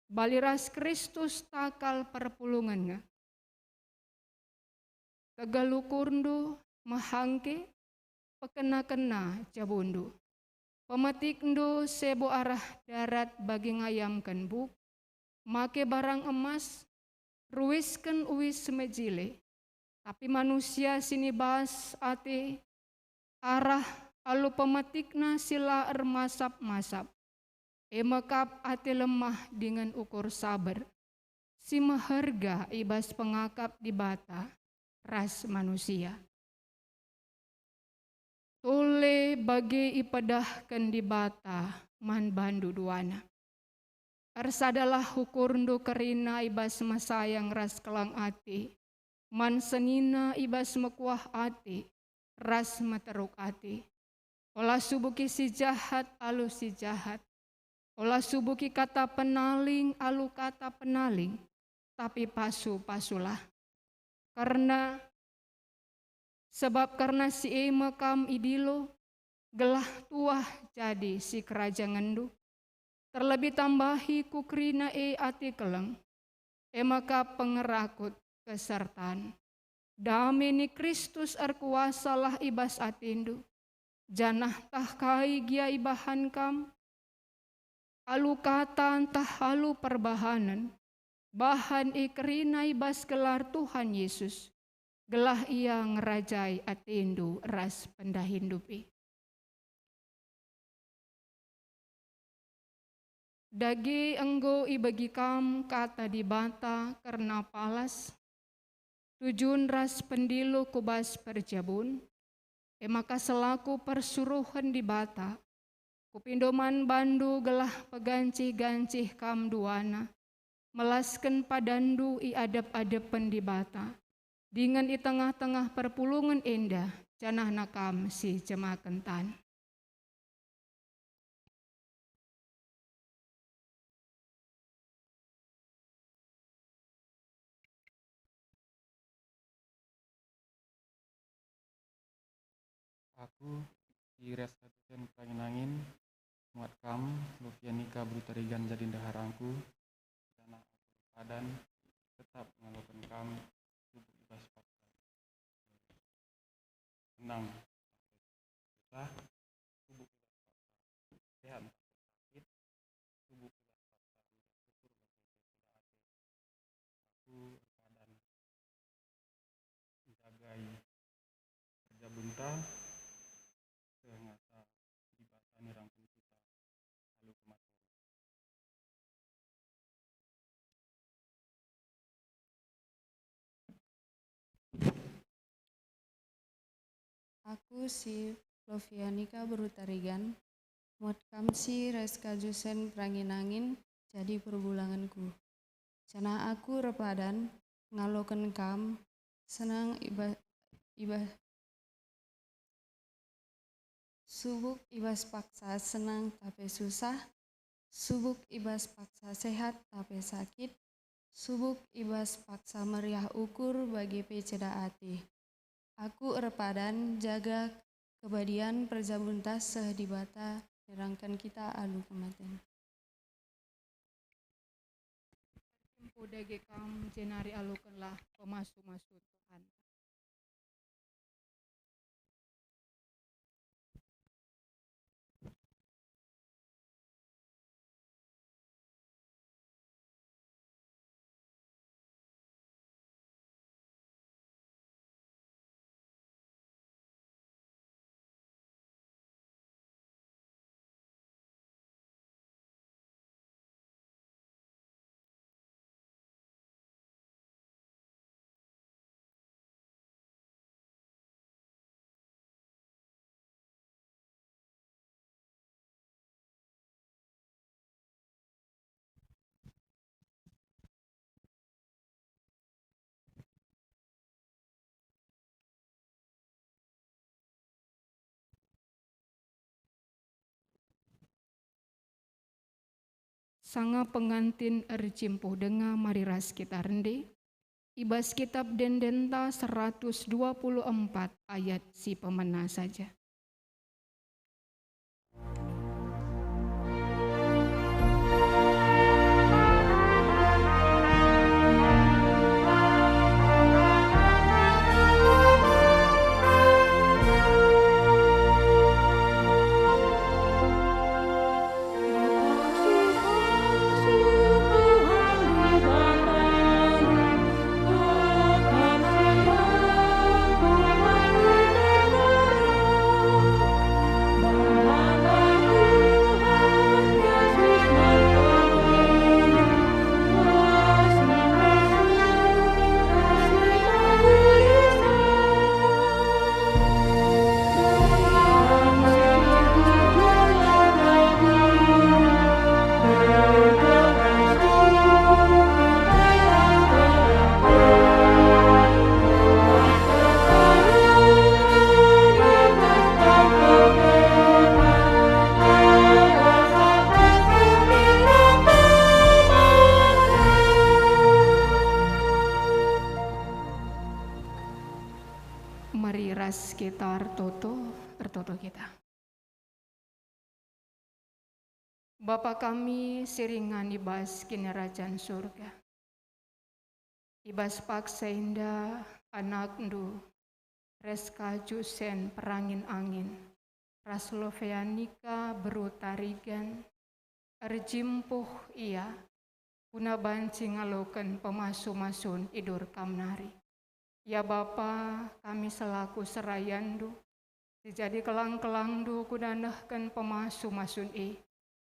Baliras Kristus takal perpulungan nge. Kegalukurndo mahangke pekena-kena jabundu. Pemetikndo sebo arah darat bagi ngayamkan buk. Make barang emas ruiskan uwis semejile. Tapi manusia sini bas ate arah alu pemetikna sila ermasap-masap. Emekap ate lemah dengan ukur sabar. Si meharga ibas pengakap di bata. Ras manusia. Tole bagi ipadahkan di bata man bandu duana. Arsadalah hukurndo kerina ibas masayang ras kelang ati. Man senina ibas mekuah ati. Ras materuk ati. Olah subuki si jahat alu si jahat. Olah subuki kata penaling alu kata penaling. Tapi pasu-pasulah. Karena si makam idilo gelah tuah jadi si kerajaan ngendu. Terlebih tambahi kukrina ati keleng. Maka pengerakut kesertaan. Dami ni Kristus arkuasalah ibas atindu. Janah tahkai gia ibahan kam. Alu kata entah alu perbahanan. Bahan ikrina ibas gelar Tuhan Yesus. Gelah ia ngerajai atindu ras pendahindupi. Dagi enggo ibagi kam kata di bata karena palas. Tujun ras pendilu kubas perjabun. Maka selaku persuruhan di bata. Kupindoman bandu gelah pegancih-gancih kam duana. Melaskan padandu i adap-adapan di bata. Dengan i tengah-tengah perpulungan indah, janah nakam si jemakentan. aku, Ires Hatusen Perangin Angin, muat kam, Lovianika Brutarigan jadi daharangku, dana aku padan, tetap ngalokan kam, tubuh ibas paksa. Senang, susah, tubuh ibas paksa, sehat, sakit, tubuh ibas paksa, syukur bagi aku padan, jagai kerja bunta, sehingga dibasa nirangkan kita lalu kematian. Aku si Lovianika Brutarigan, muat kam si Reska Jusen Perangin Angin, jadi perbulanganku. Cenah aku repadan, ngaloken kam, senang subuk ibas paksa senang tapi susah, subuk ibas paksa sehat tapi sakit, subuk ibas paksa meriah ukur bagi peceda ati. Aku repadan jaga kebadian perjabuntas seh dibata nerangkan kita alu kematian. Udege kam jenari alukanlah pemasu-masu Tuhan. Sanga pengantin erjimpuh denga mariras kita rende. Ibas kitab Dendenta 124 ayat si pemena saja. Mariras kita ertoto kita. Bapa kami siringan ibas kinerajan surga. Ibas paksa indah anak ndu Reska Jusen Perangin Angin. Rasloveanika Brutarigan. Erjimpuh ia. Kuna banci ngaloken pemasu-masun idur kamnari. Ya Bapa, kami selaku serayandu, dijadi kelang-kelangdu kudanahkan pemasu-masun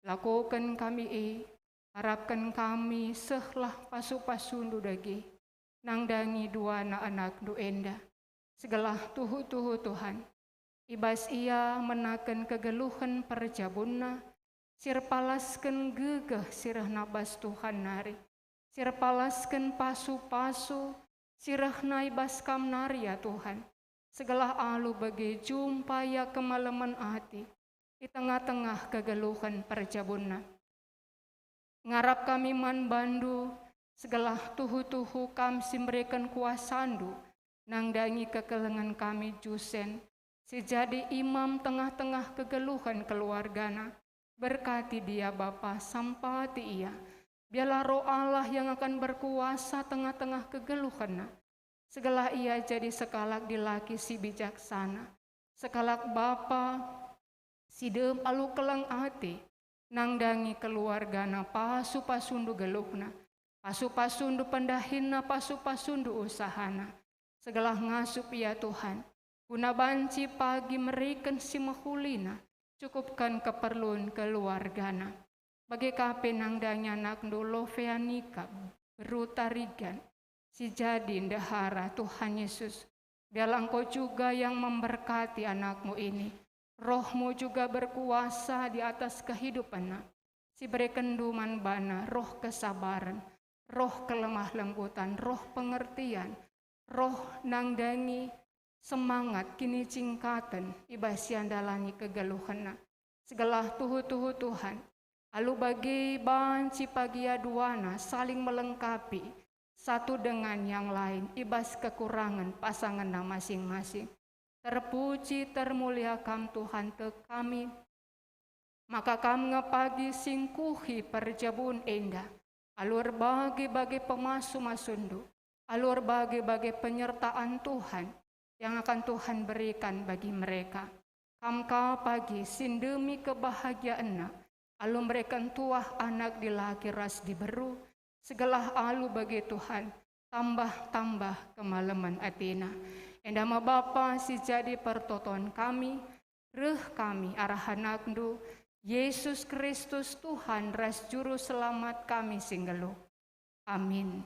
lakukan kami harapkan kami sehlah pasu-pasundu dagi, nangdangi dua anak du enda, segala tuhu-tuhu Tuhan, ibas ia menaken kegeluhan perjabunna, sirpalasken gegeh sirah nabas Tuhan nari, sirpalasken pasu-pasu, sirah naibas kamnari ya Tuhan, segala alu bagi jumpa ya kemalaman hati, di tengah-tengah kegeluhan perjabunna. Ngarap kami man bandu, segala tuhu-tuhu kam simberikan kuasandu, nangdangi kekelengan kami Jusen, si jadi imam tengah-tengah kegeluhan keluargana. Berkati dia Bapa, sampati ia. Biarlah roh Allah yang akan berkuasa tengah-tengah kegeluhan. Segala ia jadi sekalak dilaki si bijaksana. Sekalak Bapa si dem alu kelang ati. Nangdangi keluargana pasu-pasundu geluhna. Pasu-pasundu pendahina, pasu-pasundu usahana. Segala ngasup ya Tuhan. Guna banci pagi merikan si mahulina. Cukupkan keperluan keluargana. Bagi kape nangdanya anak dolo feanika berutarigan. Si jadi ndahara Tuhan Yesus. Biarlah Engkau juga yang memberkati anakmu ini. Rohmu juga berkuasa di atas kehidupannya. Si beri kenduman bana, roh kesabaran, roh kelemah lembutan, roh pengertian, roh nangdangi semangat kini cingkatan ibasian dalani kegeluhana. Segala tuhu-tuhu Tuhan, alu bagi banci pagi aduana saling melengkapi satu dengan yang lain, ibas kekurangan pasangan masing-masing. Terpuji termulia kam Tuhan te kami, maka kam ngapagi singkuhi perjabun indah, alur bagi-bagi pemasu masundu, alur bagi-bagi penyertaan Tuhan, yang akan Tuhan berikan bagi mereka. Kamka pagi sindemi kebahagiaan, alu mereka tuah anak dilaki ras diberu, segala alu bagi Tuhan, tambah-tambah kemalaman atina. Endama Bapa si jadi pertoton kami, reh kami arahan akdu, Yesus Kristus Tuhan ras juru selamat kami singgelu. Amin.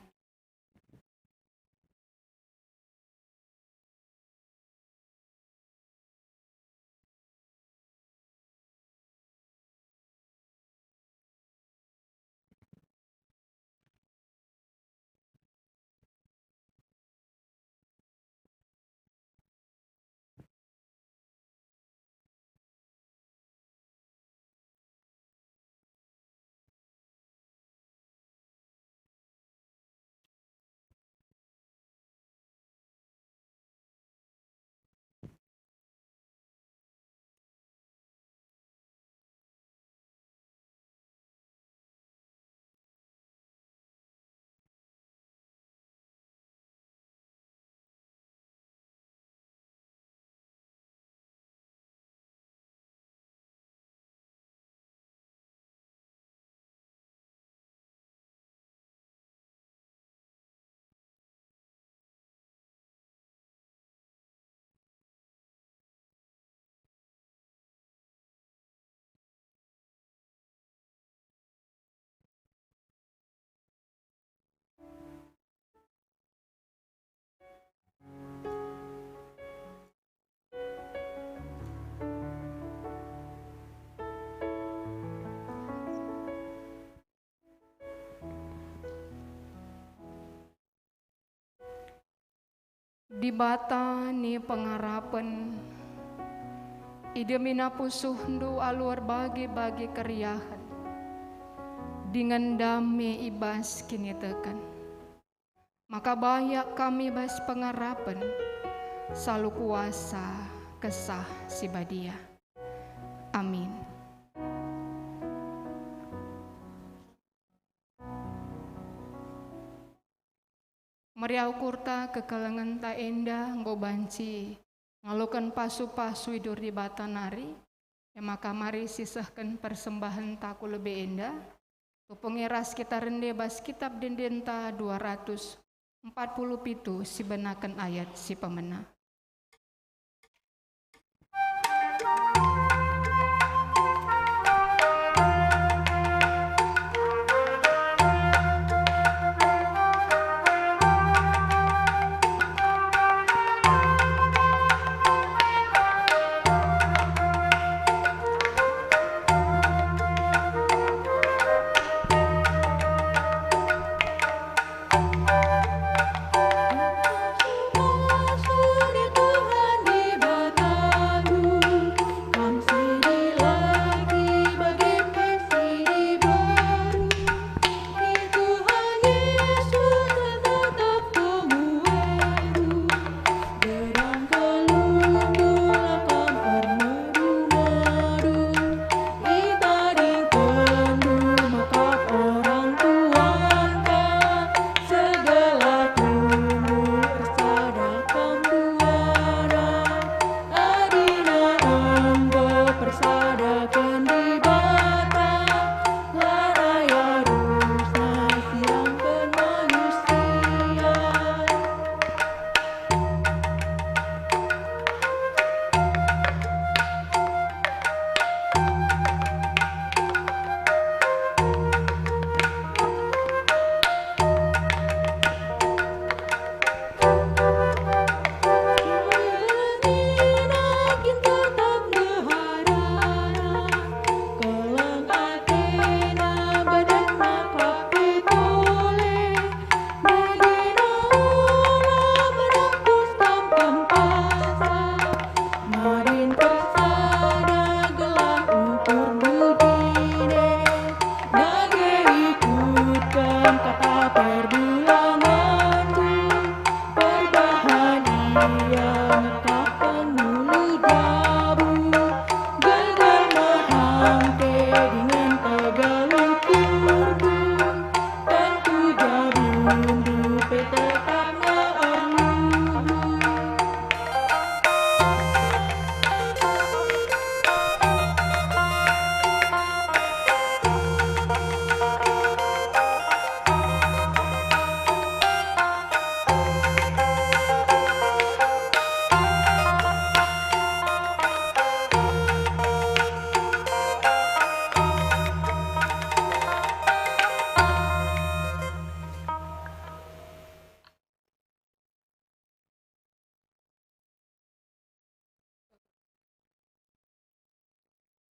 Di bata ni pengarapan, ide mina pusuhndu alur bagi-bagi keriahan, dengan dame ibas kini tekan. Maka banyak kami bas pengarapan, selalu kuasa kesah si badia. Amin. Meriau kurta kekelengan ta enda nggo banci ngalukan pasu-pasu idur di bata nari. Ya maka mari sisahkan persembahan taku lebih enda. Tupungi ras kita rende bas kitab dendenta 247 si benakan ayat si pemena. Suri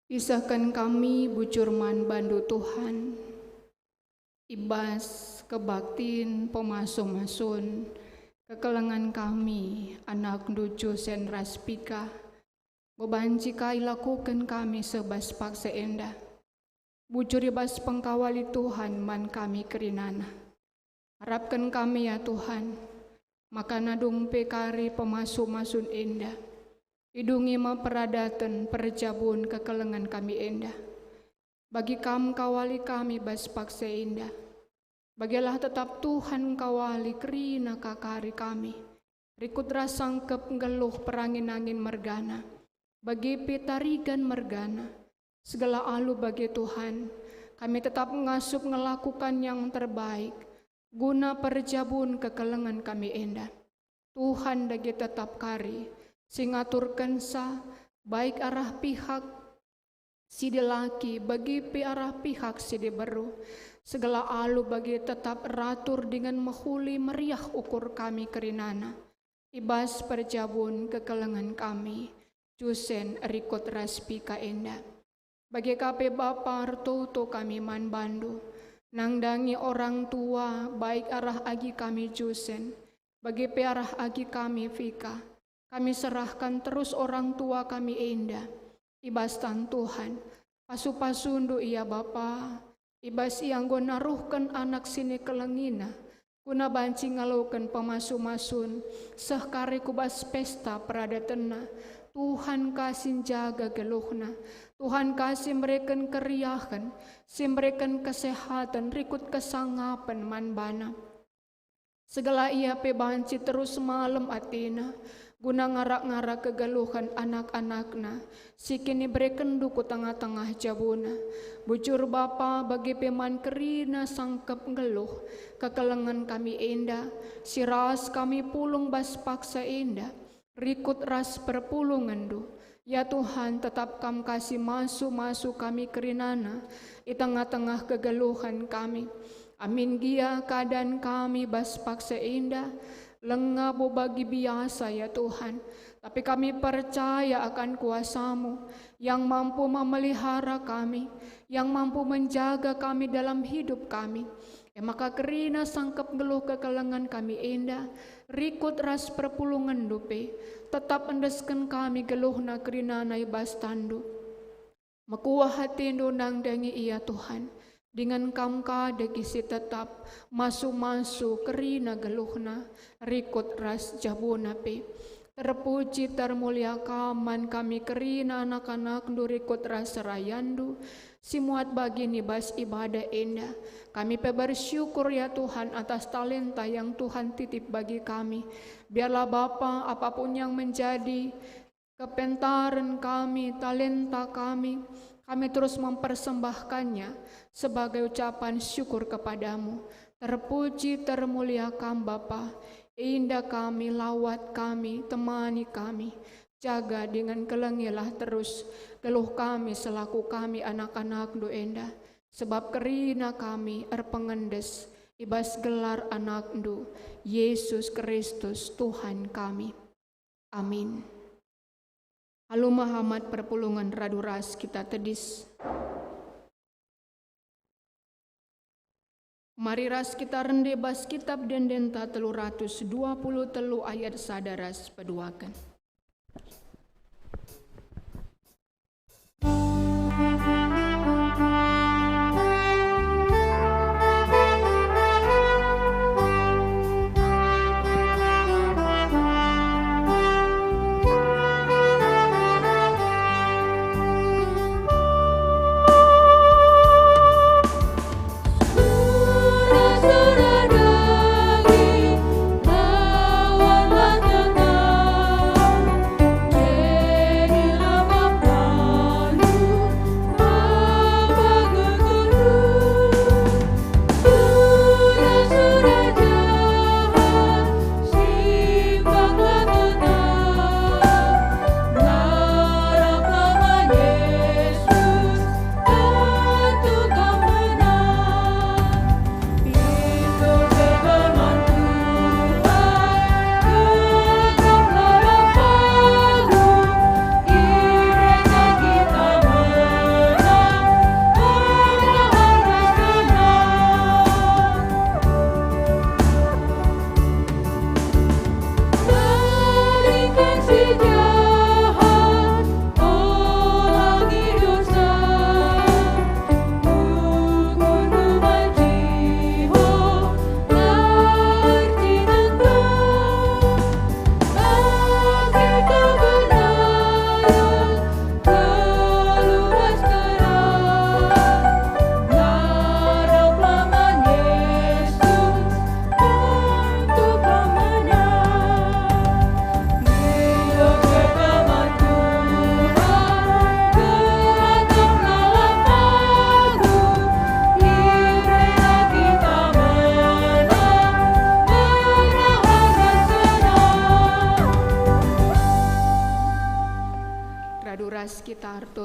Isahkan kami bujurman bandu Tuhan, ibas kebaktin pemasun-masun, kekelengan kami anak ducu sen raspika, bebanci kai lakukan kami sebas paksa endah, bujur ibas pengkawali Tuhan man kami kerinana. Harapkan kami ya Tuhan, maka nadung pekari pemasu-masun endah, idungi ma peradatan perjabun kekelengan kami endah. Bagi kam kawali kami bas paksa endah, bagilah tetap Tuhan kawali kerina kakari kami, rikut rasangkep ngeluh perangin-angin mergana, bagi petarigan mergana, segala alu bagi Tuhan, kami tetap ngasup ngelakukan yang terbaik, guna perjabun kekelengan kami endah. Tuhan dagi tetap kari, singaturkan sa, baik arah pihak si laki bagi arah pihak si beru, segala alu bagi tetap ratur dengan mahuli meriah ukur kami kerinana, ibas perjabun kekelengan kami, jusen rikot raspika endah. Bagi kape bapa hartoto kami man bandu, nangdangi orang tua baik arah agi kami jusen, bagi pearah agi kami Vika, kami serahkan terus orang tua kami endah, ibastan Tuhan, pasu-pasundu iya Bapa, ibas yang go naruhkan anak sini kelengina, guna banci ngalukan pemasu-masun, sehkari kubas pesta peradatena, Tuhan kasih jaga geluhna, Tuhan kasih mereka keriahan, si mereka kesehatan, rikut kesangapan manbana. Segala ia pebanci terus malam atina, guna ngarak-ngarak kegeluhan anak-anakna, si kini bereken duku tengah-tengah jabuna, bujur Bapa bagi peman kerina sangkep ngeluh, kekelengan kami endah, si ras kami pulung bas paksa endah, rikut ras perpulungan du. Ya Tuhan, tetap kam kasih masuk kami kerinana, di tengah-tengah kegeluhan kami. Amin gia keadaan kami bas paksa indah, lengabo bagi biasa ya Tuhan. Tapi kami percaya akan kuasa-Mu yang mampu memelihara kami, yang mampu menjaga kami dalam hidup kami. Maka kerina sangkep geluh kekelengan kami indah, rikut ras perpulungan dupe, tetap endeskan kami geluhna kerina naibas tandu. Makuah hati nang dangi iya Tuhan, dengan kam kada kisi tetap masu-masu kerina geluhna, rikut ras jabuna pe. Terpuji termulia kaman kami kerina anak-anak du rikut ras rayandu, simuat bagi nibas ibadah endah. Kami bersyukur ya Tuhan atas talenta yang Tuhan titip bagi kami. Biarlah Bapa apapun yang menjadi kepentaran kami, talenta kami terus mempersembahkannya sebagai ucapan syukur kepadamu. Terpuji termuliakan Bapa, indah kami, lawat kami, temani kami. Jaga dengan kelengilah terus geluh kami selaku kami anak-anak do endah. Sebab kerina kami erpengendes ibas gelar anak du Yesus Kristus Tuhan kami. Amin. Halu Muhammad perpulungan raduras kita tedis. Mari ras kita rende bas kitab dendenta 323 ayat sadaras peduakan. Lawan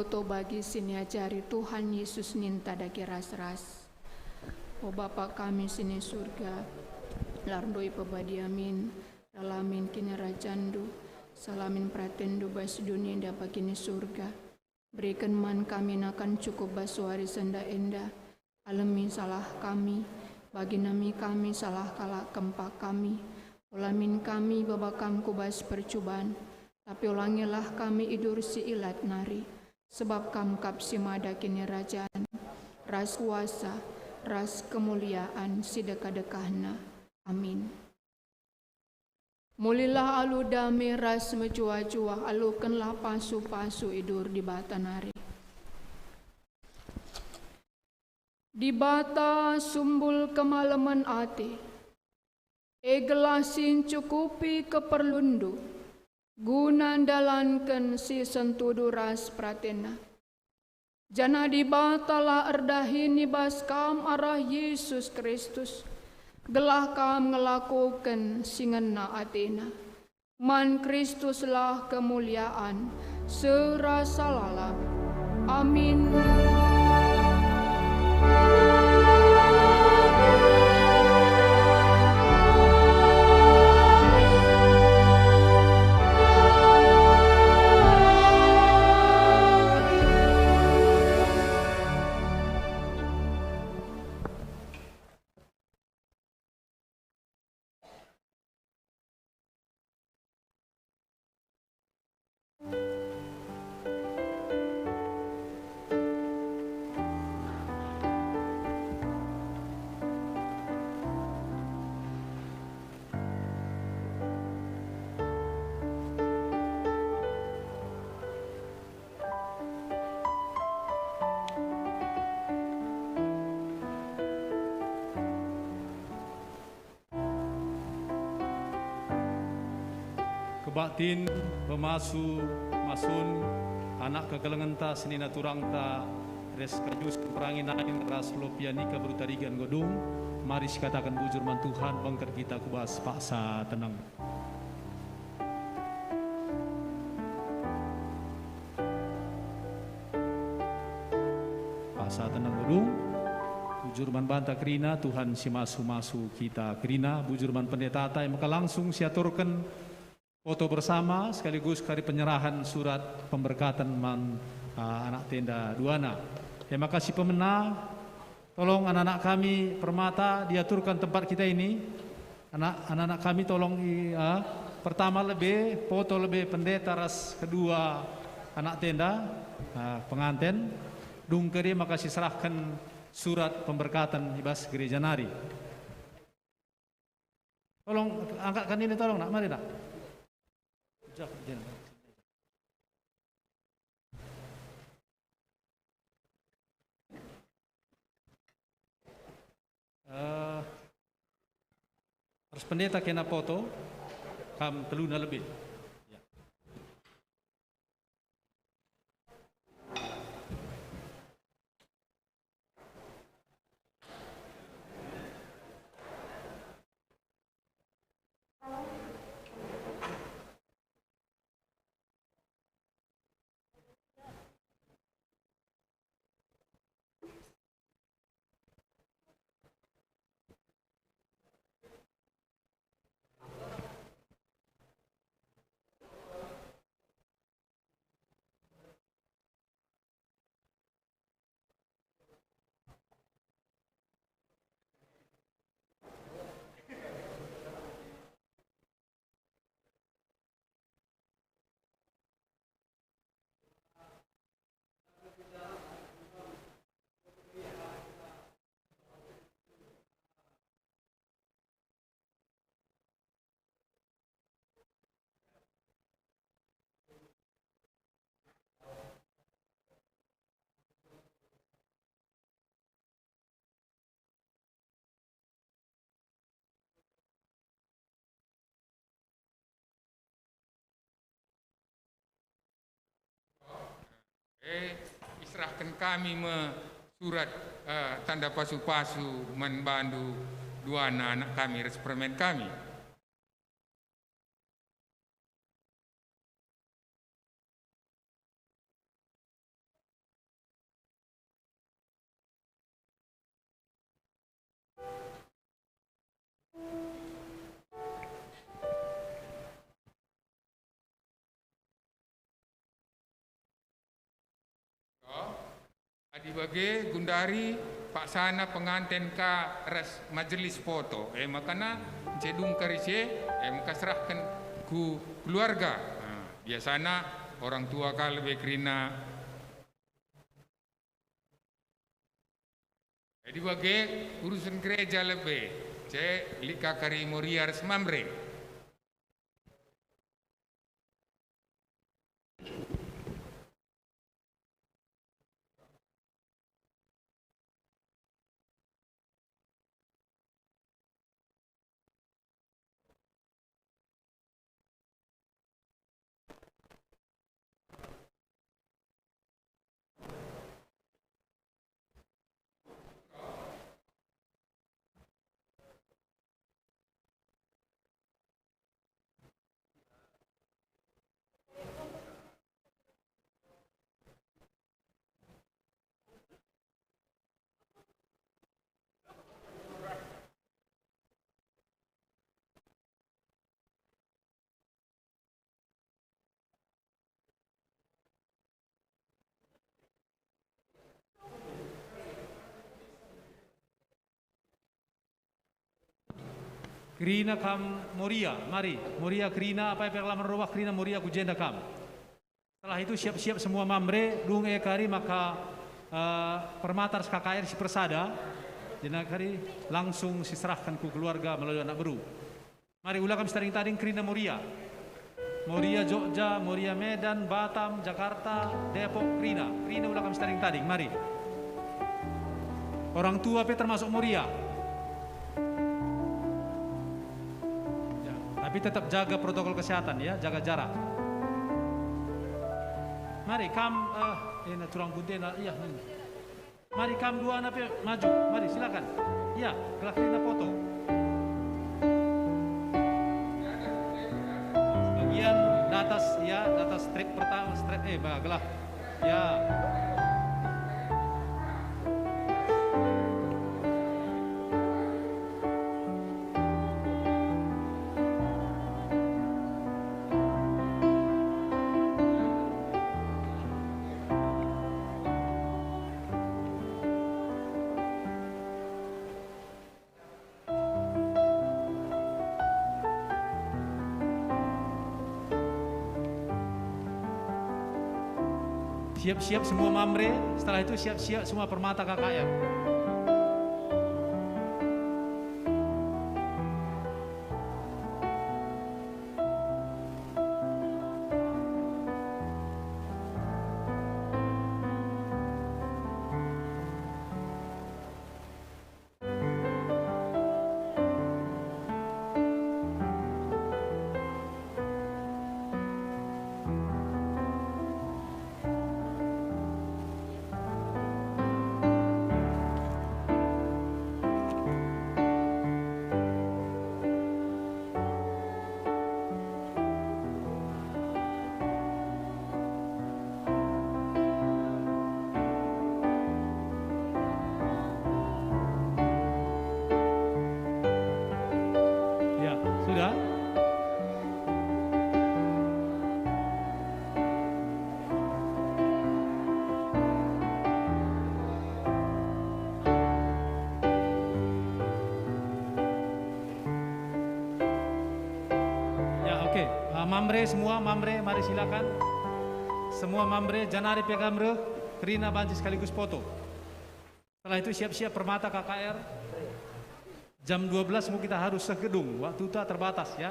loto bagi sini ajari Tuhan Yesus ninta daki ras-ras. O Bapa kami sini surga, larndoi pabadiamin, dalamin kini rajandu, salamin pratendu bas dunia dapat kini surga. Berikan man kami nakan cukup basuari senda enda, alami salah kami, bagi nami kami salah kalak kempak kami, ulamin kami babakam kubas percubaan, tapi ulangilah kami idur si ilat nari, sebab kam kapsi mada kini rajaan, ras kuasa, ras kemuliaan si dekah-dekahna. Amin. Mulilah alu dame ras mencuah-cuah, alukanlah pasu-pasu idur di bata nari. Di bata sumbul kemalaman ati, egelasin cukupi keperlundu, guna dalankan si sentudu ras pratena. Jana di batala erdahini baskam arah Yesus Kristus, gelah kam ngelakukan singena atena. Man Kristuslah kemuliaan serasa lalam. Amin. Kebaktin, pemasu, masun, anak kegelengan ta, senina turang ta, res kajus perangin nain, ras lopianika berutarigan godung, mari katakan bujur man Tuhan, bangker kita kubas paksa tenang. Paksa tenang godung, bujur man banta kerina, Tuhan si masu-masu kita kerina, bujur man pendeta tai, maka langsung siaturkan foto bersama sekaligus kali penyerahan surat pemberkatan anak tenda Duana. Terima kasih pemena. Tolong anak-anak kami permata diaturkan tempat kita ini. Anak-anak kami tolong pertama lebih foto lebih pendeta ras kedua anak tenda pengantin. Dungkeri makasih serahkan surat pemberkatan ibas gereja nari. Tolong angkatkan ini tolong nak mari nak. Harus pendeta kena foto kam teluna lebih. Ya. Serahkan kami surat tanda pasu-pasu membantu dua anak kami, respermen kami. Adibage Gundari Pak Sana pengantin ka res majelis foto. Makana cedung karise maka serahkan ku keluarga. Biasana orang tua ka lebih kerina. Adibage urusan gereja lebih. Lika kari moria res mamre. Krina kam Moria, mari. Moria Krina apa yang laman roh Krina Moria kujenda kam. Setelah itu siap-siap semua mamre, dung ekari maka permatar KKR si persada. Jena kari langsung diserahkan ku keluarga melalui anak beru. Mari ulah kami tading Krina Moria. Moria Jogja, Moria Medan, Batam, Jakarta, Depok, Krina. Krina ulah kami tading, mari. Orang tua pe termasuk Moria. Tapi tetap jaga protokol kesehatan ya, jaga jarak. Mari kam ini curang kuntena iya. Mari kam dua anak maju, mari silakan. Iya, gelak foto. Bagian di atas ya, di atas strip pertama, strip gelak. Ya. Siap-siap semua mamre, setelah itu siap-siap semua permata KKR. Sudah? Ya, oke. Mamre semua, mamre, mari silakan. Semua mamre, janari pegamre, Krina banci sekaligus foto. Setelah itu siap-siap permata KKR. Jam 12 semua kita harus segedung, waktu itu terbatas ya.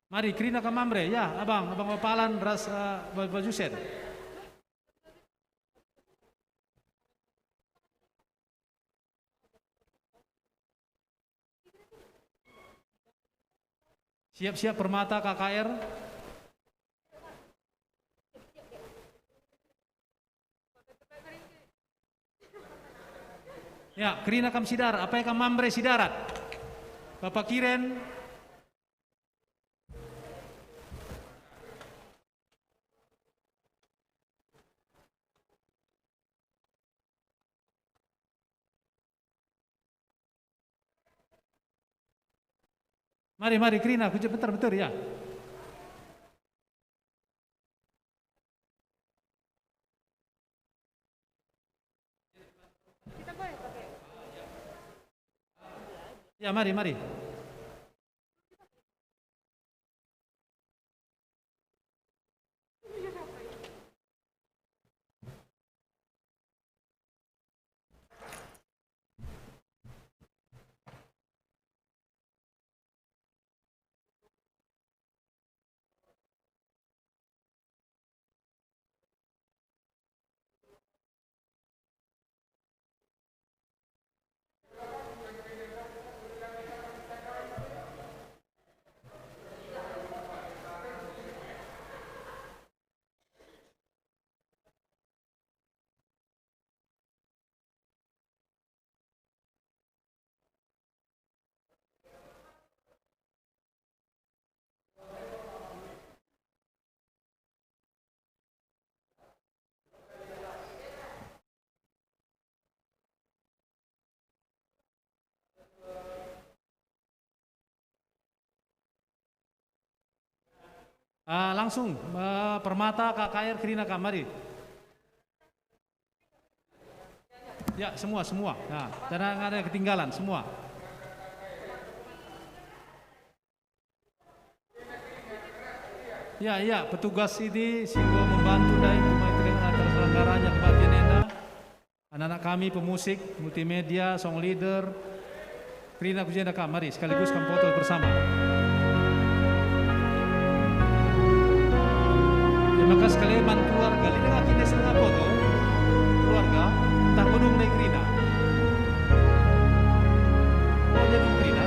Mari Krina ke mamre, ya abang Bapalan ras Bajusen. Siap-siap permata KKR. Ya, Krina kam sidar, apa yang kam mamre sidarat? Bapak Kiren. Mari Krina, bentar ya. Ya, mari, mari. Langsung, Permata, KKR, Krina, mari. Ya, semua. Nah, jangan ada ketinggalan, semua. Ya, petugas ini sehingga membantu dari terselenggaranya kebaktian Enda. Anak-anak kami, pemusik, multimedia, song leader, Krina Kujenda, mari sekaligus kami foto bersama. Terima kasih sekali man keluarga. Ini nggak kita setengah foto keluarga. Tak gunung naik Krina. Oh jadi Krina.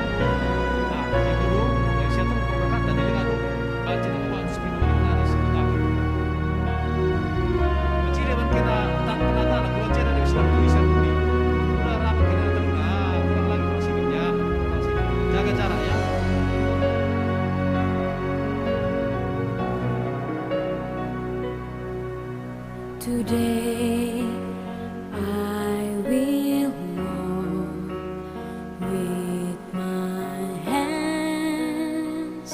Nah di gunung yang siapa berkata di lingkungan baca dan baca sebelum menari sebentar. Macam dia kita tak pernah tahu kalau cina dari Islam tulisan budi. Udah rapat kita dulu. Nah kurang lagi masih ya. Jaga jarak ya. Today I will walk with my hands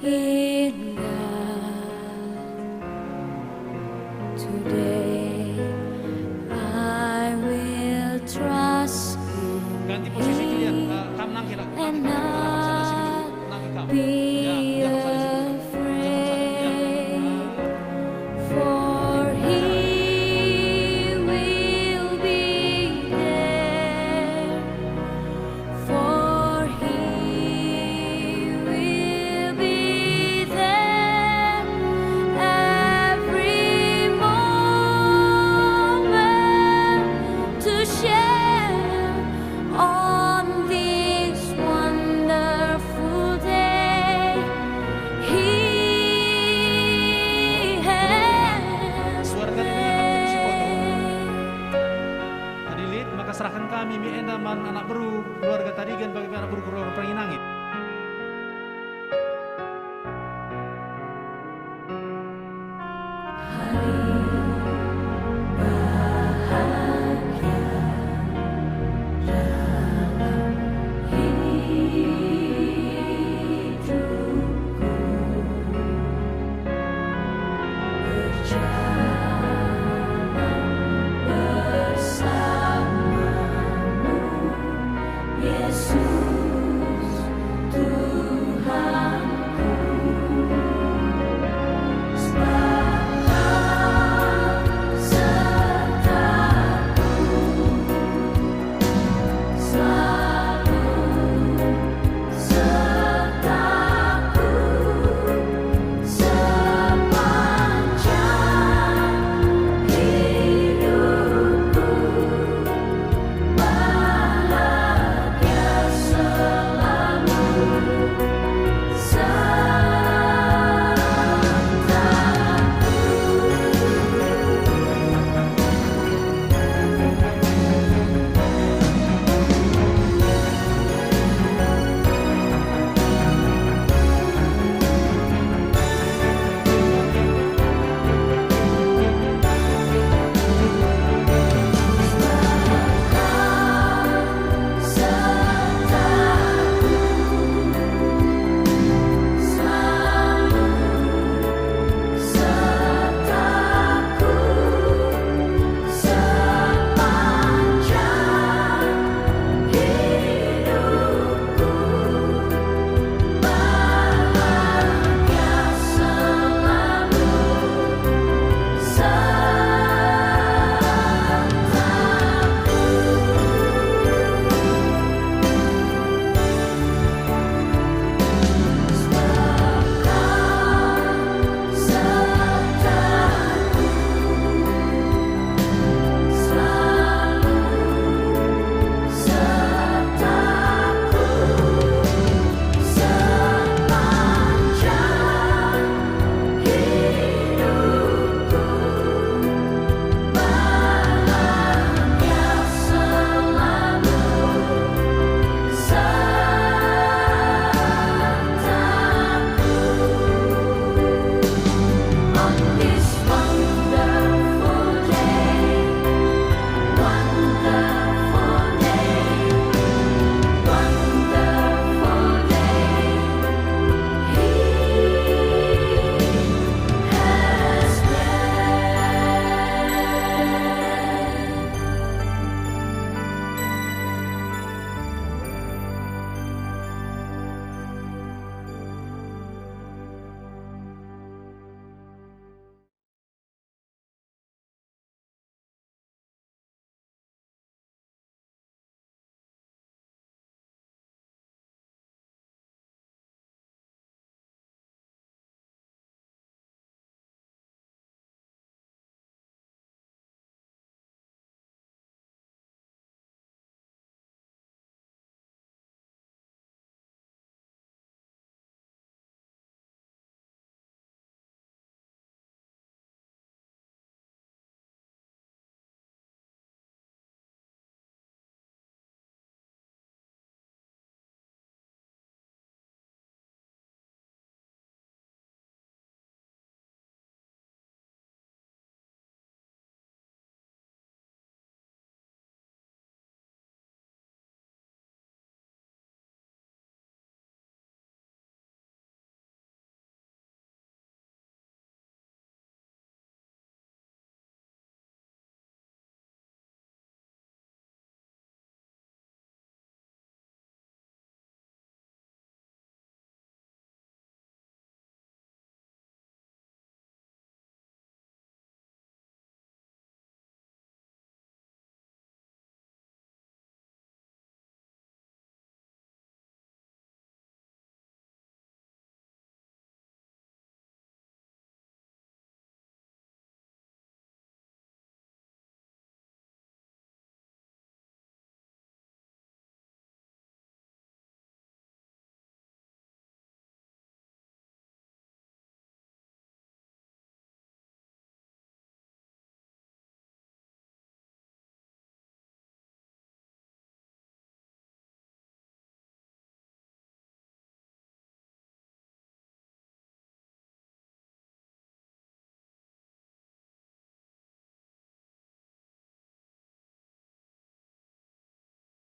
in God. Today I will trust Ganti posisi kalian. Kamu nangkil. and not be for He will be there. For He will be there every moment to share on this wonderful day. He has Adilit, maka serahkan kami mi Enda man anak beru keluarga Tadigan bagi anak beru keluarga Perinangit.